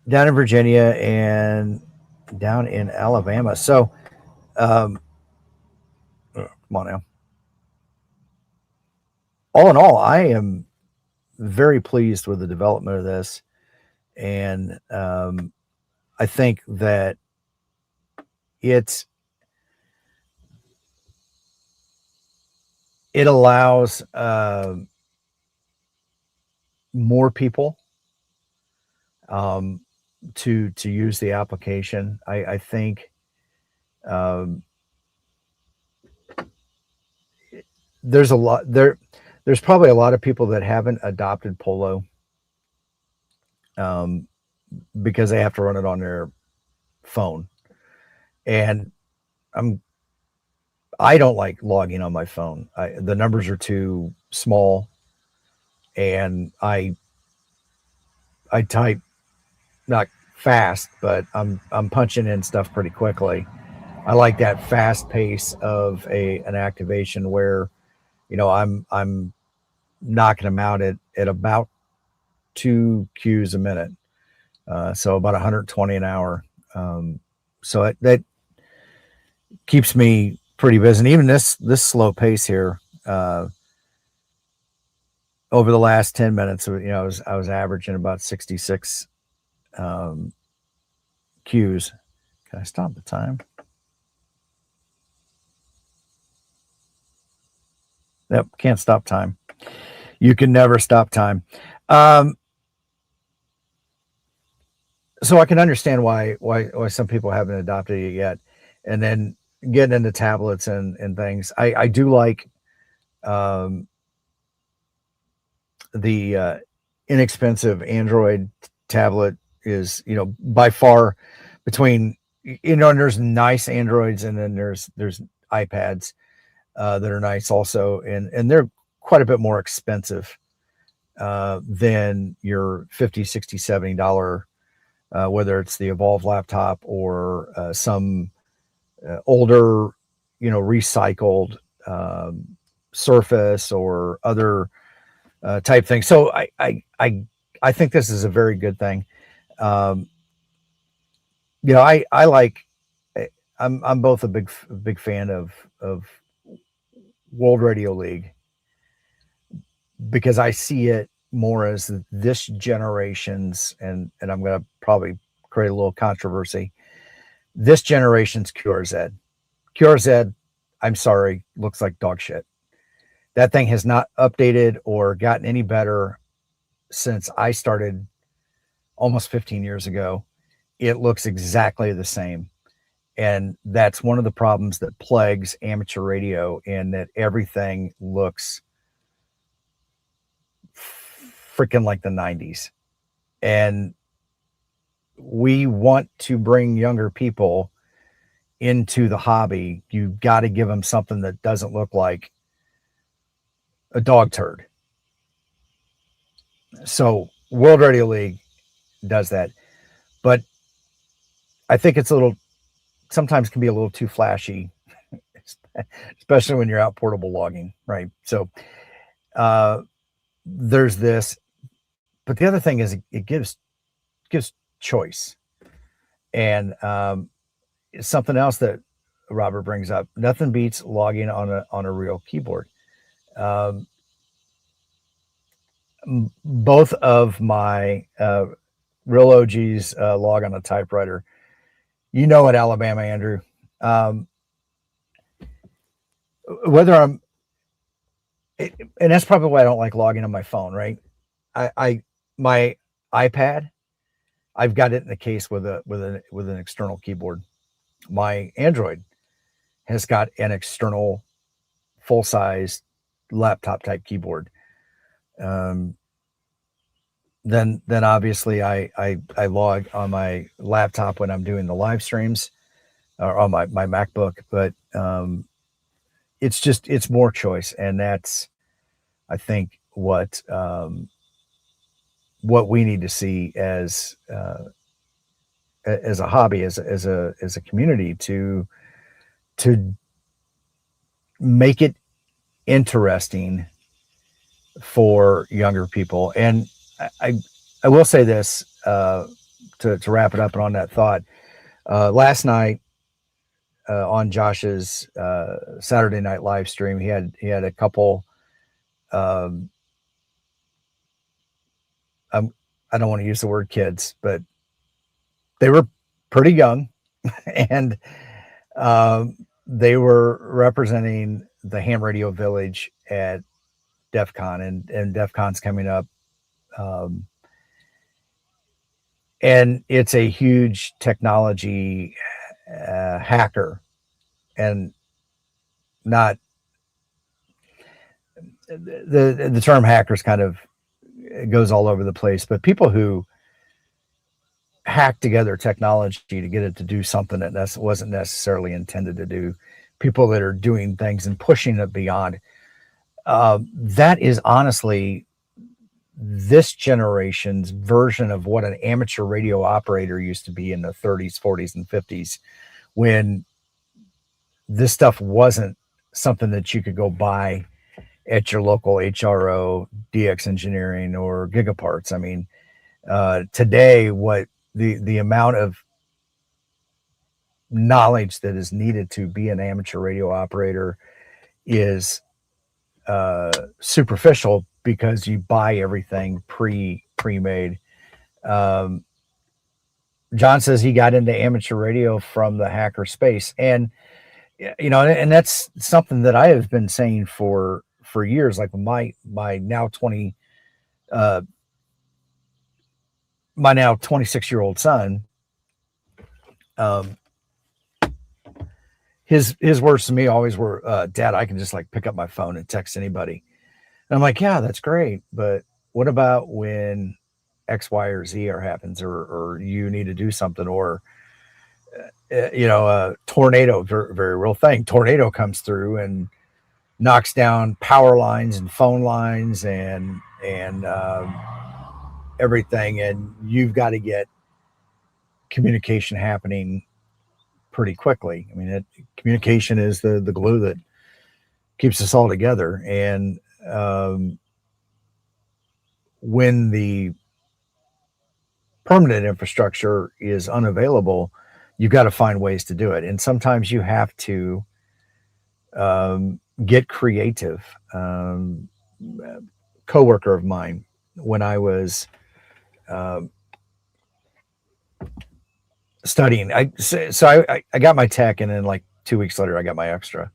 in Virginia and down in Alabama. So, come on now. All in all, I am very pleased with the development of this, and I think that it allows more people to use the application. I think there's a lot there. There's probably a lot of people that haven't adopted POLO because they have to run it on their phone, and I don't like logging on my phone. The numbers are too small, and I type not fast, but I'm punching in stuff pretty quickly. I like that fast pace of an activation where, I'm knocking them out at about 2 Qs a minute, so about 120 an hour. So that keeps me pretty busy. And even this slow pace here, over the last 10 minutes, I was averaging about 66 Qs. Can I stop the time? Yep, can't stop time. You can never stop time. So I can understand why some people haven't adopted it yet. And then getting into tablets and things. I do like the inexpensive Android tablet is, by far between, and there's nice Androids, and then there's iPads that are nice also, and they're quite a bit more expensive than your 50, 60, $70, whether it's the Evolve laptop or some older, recycled Surface or other type thing. So I think this is a very good thing. I like. I'm both a big fan of World Radio League, because I see it more as this generation's, and I'm going to probably create a little controversy, this generation's QRZ. QRZ, I'm sorry, looks like dog shit. That thing has not updated or gotten any better since I started almost 15 years ago. It looks exactly the same. And that's one of the problems that plagues amateur radio, in that everything looks freaking like the 90s. And we want to bring younger people into the hobby. You got to give them something that doesn't look like a dog turd. So World Radio League does that. But I think it's sometimes can be a little too flashy, especially when you're out portable logging, right? So there's this. But the other thing is it gives choice. And something else that Robert brings up, nothing beats logging on a real keyboard. Both of my real OGs log on a typewriter. You know it, Alabama, Andrew. Whether I'm, and that's probably why I don't like logging on my phone, right? My iPad, I've got it in the case with an external keyboard. My Android has got an external full-size laptop type keyboard. Then obviously I log on my laptop when I'm doing the live streams, or on my MacBook, but it's more choice. And that's, I think, what we need to see as a hobby, as a community, to make it interesting for younger people. And I will say this to wrap it up, and on that thought, last night on Josh's Saturday night live stream, he had a couple. I don't want to use the word kids, but they were pretty young, and they were representing the ham radio village at DEF CON, and DEF CON's coming up. And it's a huge technology hacker, and not the term hackers kind of goes all over the place, but people who hack together technology to get it to do something that wasn't necessarily intended to do, people that are doing things and pushing it beyond. That is honestly this generation's version of what an amateur radio operator used to be in the 30s, 40s, and 50s, when this stuff wasn't something that you could go buy at your local HRO, DX Engineering, or Gigaparts. I mean, today, what the amount of knowledge that is needed to be an amateur radio operator is superficial, because you buy everything pre-made. John says he got into amateur radio from the hacker space, and and that's something that I have been saying for years. Like my now 26-year-old son, his words to me always were, Dad, I can just like pick up my phone and text anybody. And I'm like, yeah, that's great, but what about when X, Y, or Z happens, or you need to do something, or a tornado, very, very real thing. Tornado comes through and knocks down power lines and phone lines and everything, and you've got to get communication happening pretty quickly. I mean, communication is the glue that keeps us all together. And when the permanent infrastructure is unavailable, you've got to find ways to do it. And sometimes you have to get creative. Coworker of mine, when I was studying, I got my tech, and then like 2 weeks later, I got my extra.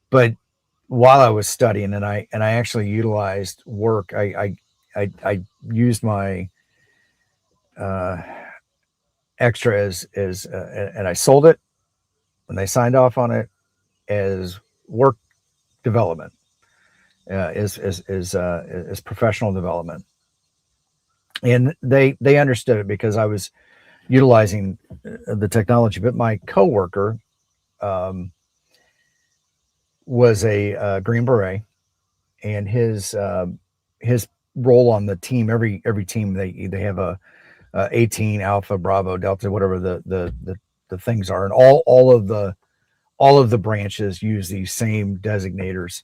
But while I was studying, and I actually utilized work, I used my extra as and I sold it, and they signed off on it as work development, as professional development, and they understood it because I was utilizing the technology. But my coworker was a Green Beret, and his role on the team, every team, they have a 18 Alpha, Bravo, Delta, whatever the things are, and all of the branches use these same designators.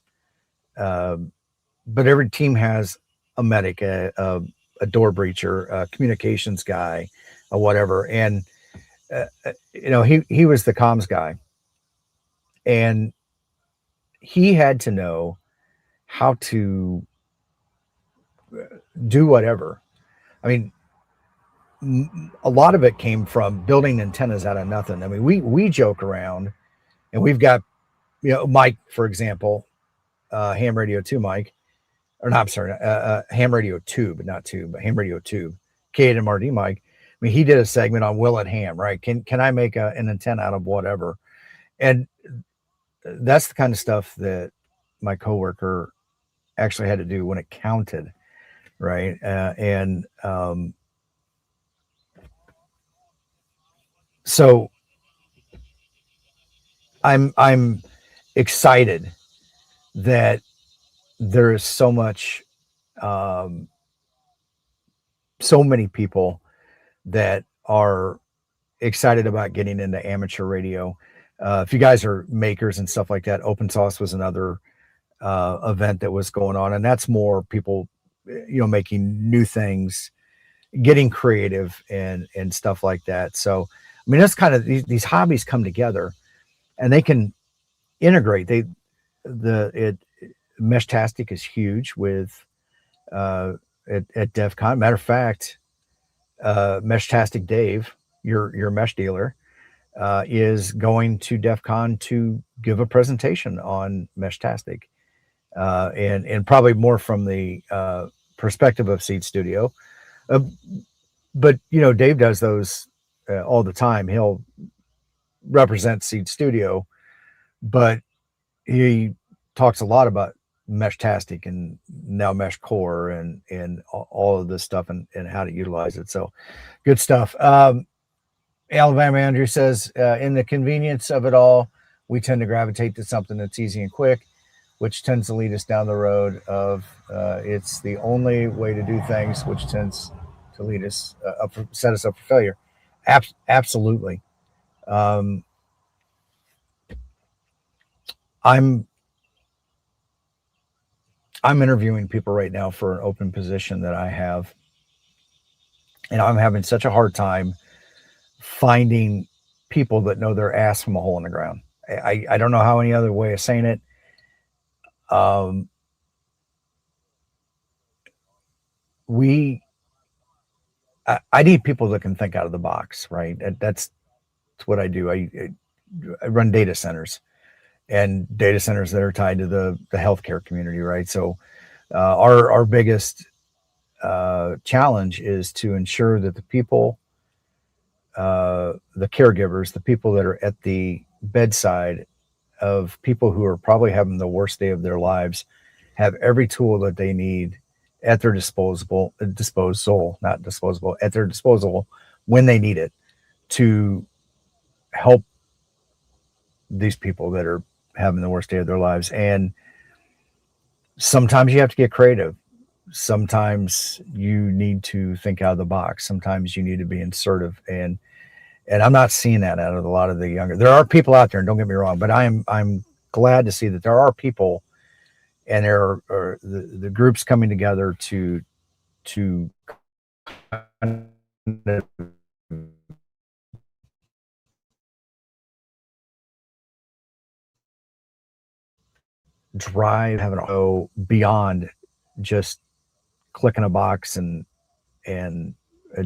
But every team has a medic, a door breacher, a communications guy, or whatever. And he was the comms guy, and he had to know how to do whatever. I mean, a lot of it came from building antennas out of nothing. I mean, we joke around, and we've got, Mike, for example, ham radio 2 Mike, or not, I'm sorry, ham radio tube, not tube, but ham radio tube, KMRD Mike. I mean, he did a segment on Will it Ham, right? Can I make an antenna out of whatever? And that's the kind of stuff that my coworker actually had to do when it counted, right? So I'm excited that there is so much, so many people that are excited about getting into amateur radio. If you guys are makers and stuff like that, Open Source was another event that was going on, and that's more people, making new things, getting creative and stuff like that. So, I mean, that's kind of these hobbies come together, and they can integrate. Meshtastic is huge with at DEF CON. Matter of fact, Meshtastic Dave, your mesh dealer, is going to DEF CON to give a presentation on Meshtastic, and probably more from the perspective of Seed Studio. But Dave does those all the time. He'll represent Seed Studio, but he talks a lot about Meshtastic and now Mesh Core and all of this stuff and how to utilize it. So good stuff. Alabama Andrew says, in the convenience of it all, we tend to gravitate to something that's easy and quick, which tends to lead us down the road of it's the only way to do things, which tends to lead us set us up for failure. Absolutely. I'm interviewing people right now for an open position that I have, and I'm having such a hard time finding people that know their ass from a hole in the ground. I don't know how any other way of saying it. I need people that can think out of the box, right? That's what I do. I run data centers, and data centers that are tied to the healthcare community, right? So our biggest challenge is to ensure that the people, the caregivers, the people that are at the bedside of people who are probably having the worst day of their lives, have every tool that they need at their disposal, not disposable, at their disposal when they need it to help these people that are having the worst day of their lives. And sometimes you have to get creative. Sometimes you need to think out of the box. Sometimes you need to be assertive. And I'm not seeing that out of a lot of the younger. There are people out there, and don't get me wrong, but I'm glad to see that there are people, and there are the groups coming together to drive, having to go beyond just clicking a box and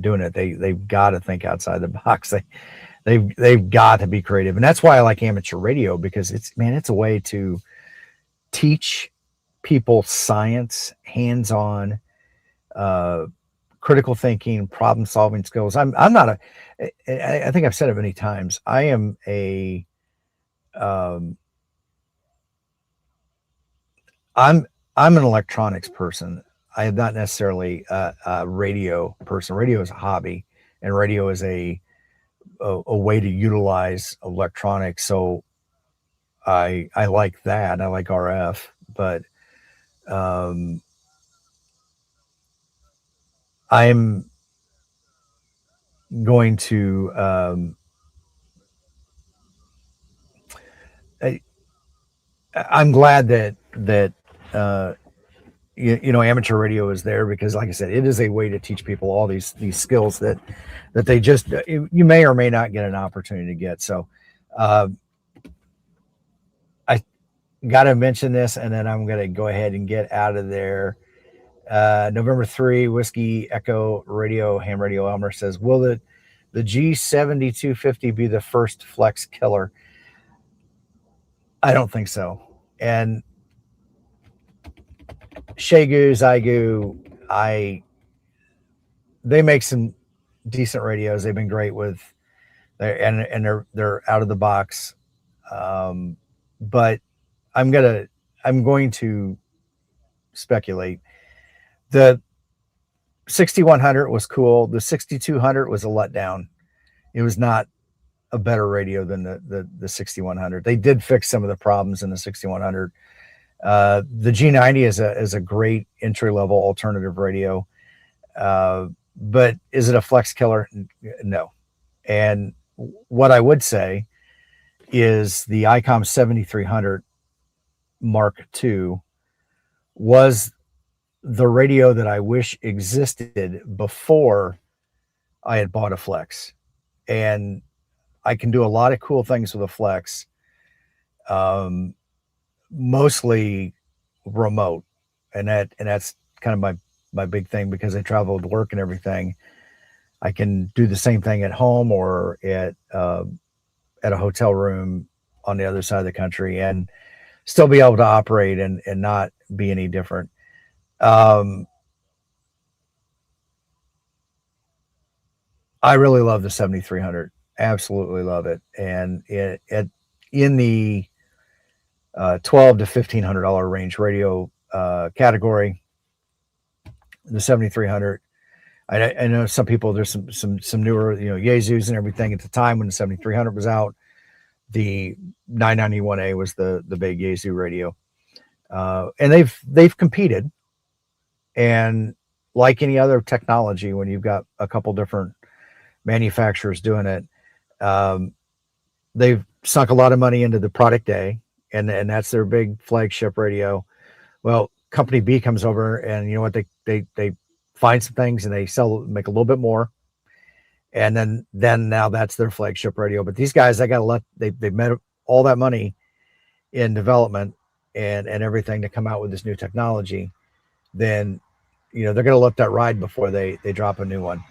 doing it. They've got to think outside the box. They've got to be creative, and that's why I like amateur radio, because it's a way to teach people science, hands-on, critical thinking, problem solving skills. I'm not I think I've said it many times. I am I'm an electronics person. I am not necessarily a radio person. Radio is a hobby, and radio is a way to utilize electronics. So I like that. I like RF, but I'm going to I'm glad that amateur radio is there, because like I said, it is a way to teach people all these skills that they just you may or may not get an opportunity to get. So I got to mention this, and then I'm going to go ahead and get out of there. November 3, Whiskey Echo Radio, Ham Radio Elmer says, will the G7250 be the first flex killer? I don't think so. And Shagu, Zygu, they make some decent radios. They've been great with and they're out of the box. But I'm going to speculate. The 6100 was cool. The 6200 was a letdown. It was not a better radio than the 6100. They did fix some of the problems in the 6100. The G90 is a great entry level alternative radio, but is it a flex killer? No. And what I would say is the ICOM 7300 Mark II was the radio that I wish existed before I had bought a flex. And I can do a lot of cool things with a flex, mostly remote, and that's kind of my big thing, because I travel to work and everything. I can do the same thing at home or at a hotel room on the other side of the country, and still be able to operate and not be any different. I really love the 7300. Absolutely love it. And in the $1,200 to $1,500 range radio category, the 7300. I know some people, there's some newer, Yaesus and everything. At the time when the 7300 was out, the 991A was the big Yaesu radio, and they've competed. And like any other technology, when you've got a couple different manufacturers doing it, they've sunk a lot of money into the product A, and that's their big flagship radio. Well, company B comes over, and you know what, they find some things and they make a little bit more, and then now that's their flagship radio. But these guys, they've made all that money in development and everything to come out with this new technology. Then they're going to let that ride before they drop a new one.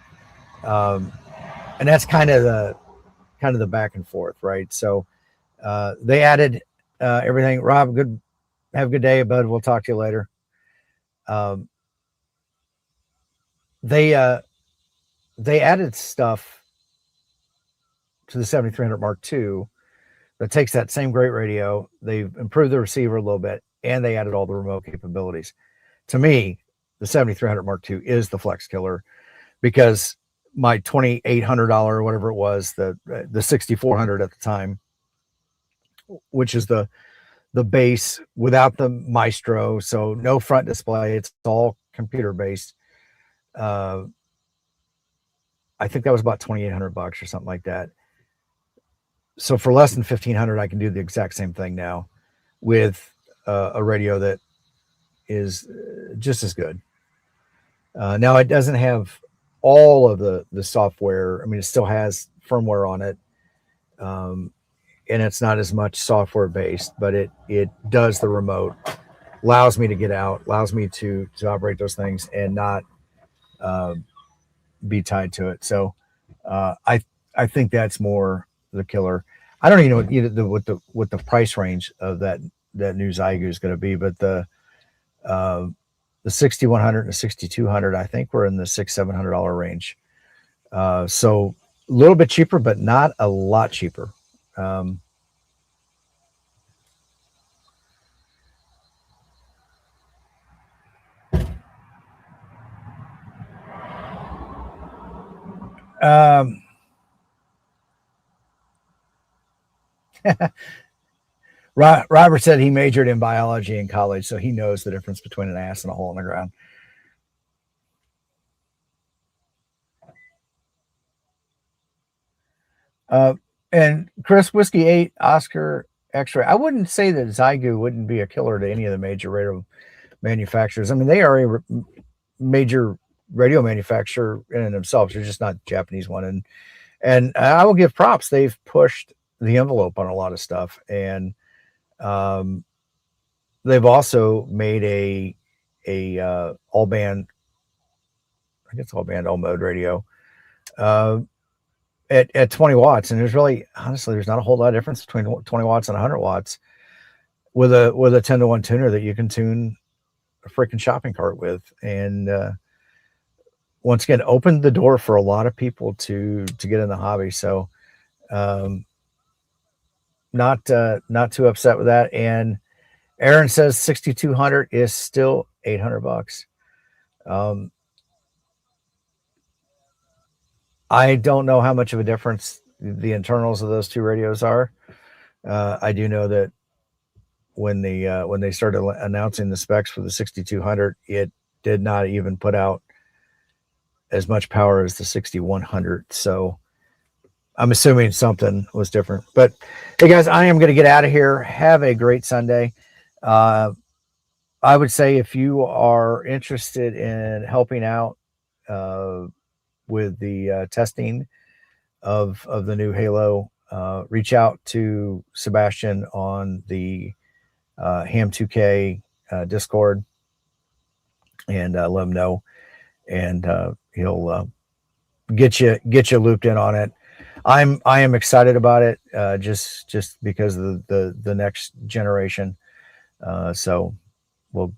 And that's kind of the back and forth, right? So they added everything. Rob, have a good day, bud. We'll talk to you later. They added stuff to the 7300 Mark II that takes that same great radio. They've improved the receiver a little bit, and they added all the remote capabilities. To me, the 7300 Mark II is the flex killer, because my $2,800 or whatever it was, the 6400 at the time, which is the base without the Maestro, so no front display, it's all computer based. I think that was about $2,800 or something like that. So for less than 1,500, I can do the exact same thing now with a radio that is just as good. Now it doesn't have all of the software. I mean, it still has firmware on it, and it's not as much software based, but it does the remote, allows me to get out, allows me to operate those things and not be tied to it. So I think that's more the killer. I don't even know what the price range of that new Zygu is going to be, but the 6100 and the 6200, I think we're in the $600-700 range. So a little bit cheaper, but not a lot cheaper. Robert said he majored in biology in college, so he knows the difference between an ass and a hole in the ground. And Chris, Whiskey 8, Oscar X-Ray. I wouldn't say that Zygu wouldn't be a killer to any of the major radio manufacturers. I mean, they are a major radio manufacturer in and themselves. They're just not a Japanese one. And I will give props. They've pushed the envelope on a lot of stuff. And they've also made a all band, I guess all band, all mode radio at 20 watts. And there's really, honestly, there's not a whole lot of difference between 20 watts and 100 watts with a 10-to-1 tuner that you can tune a freaking shopping cart with. And once again, opened the door for a lot of people to get in the hobby. So not too upset with that. And Aaron says 6200 is still $800. I don't know how much of a difference the internals of those two radios are. I do know that when they started announcing the specs for the 6200, it did not even put out as much power as the 6100. So I'm assuming something was different. But hey guys, I am going to get out of here. Have a great Sunday. I would say if you are interested in helping out with the testing of the new Halo, reach out to Sebastian on the Ham2K Discord and let him know, and he'll get you looped in on it. I am excited about it, just because of the next generation. So we'll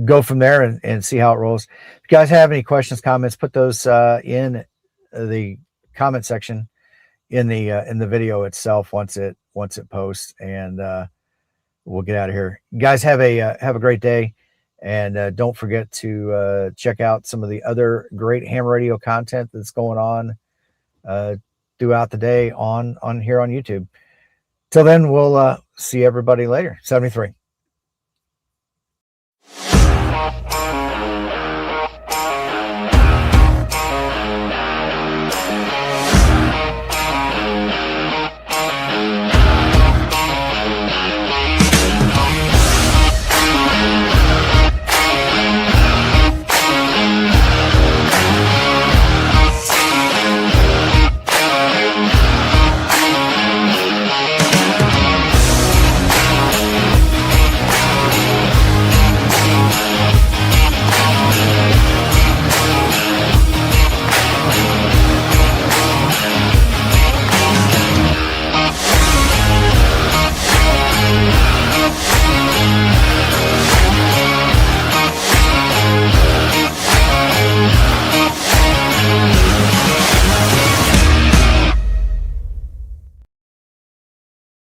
go from there and see how it rolls. If you guys have any questions, comments, put those in the comment section in the video itself once it posts, and we'll get out of here. You guys have a great day, and don't forget to check out some of the other great ham radio content that's going on throughout the day on here on YouTube. Till then, we'll see everybody later. 73.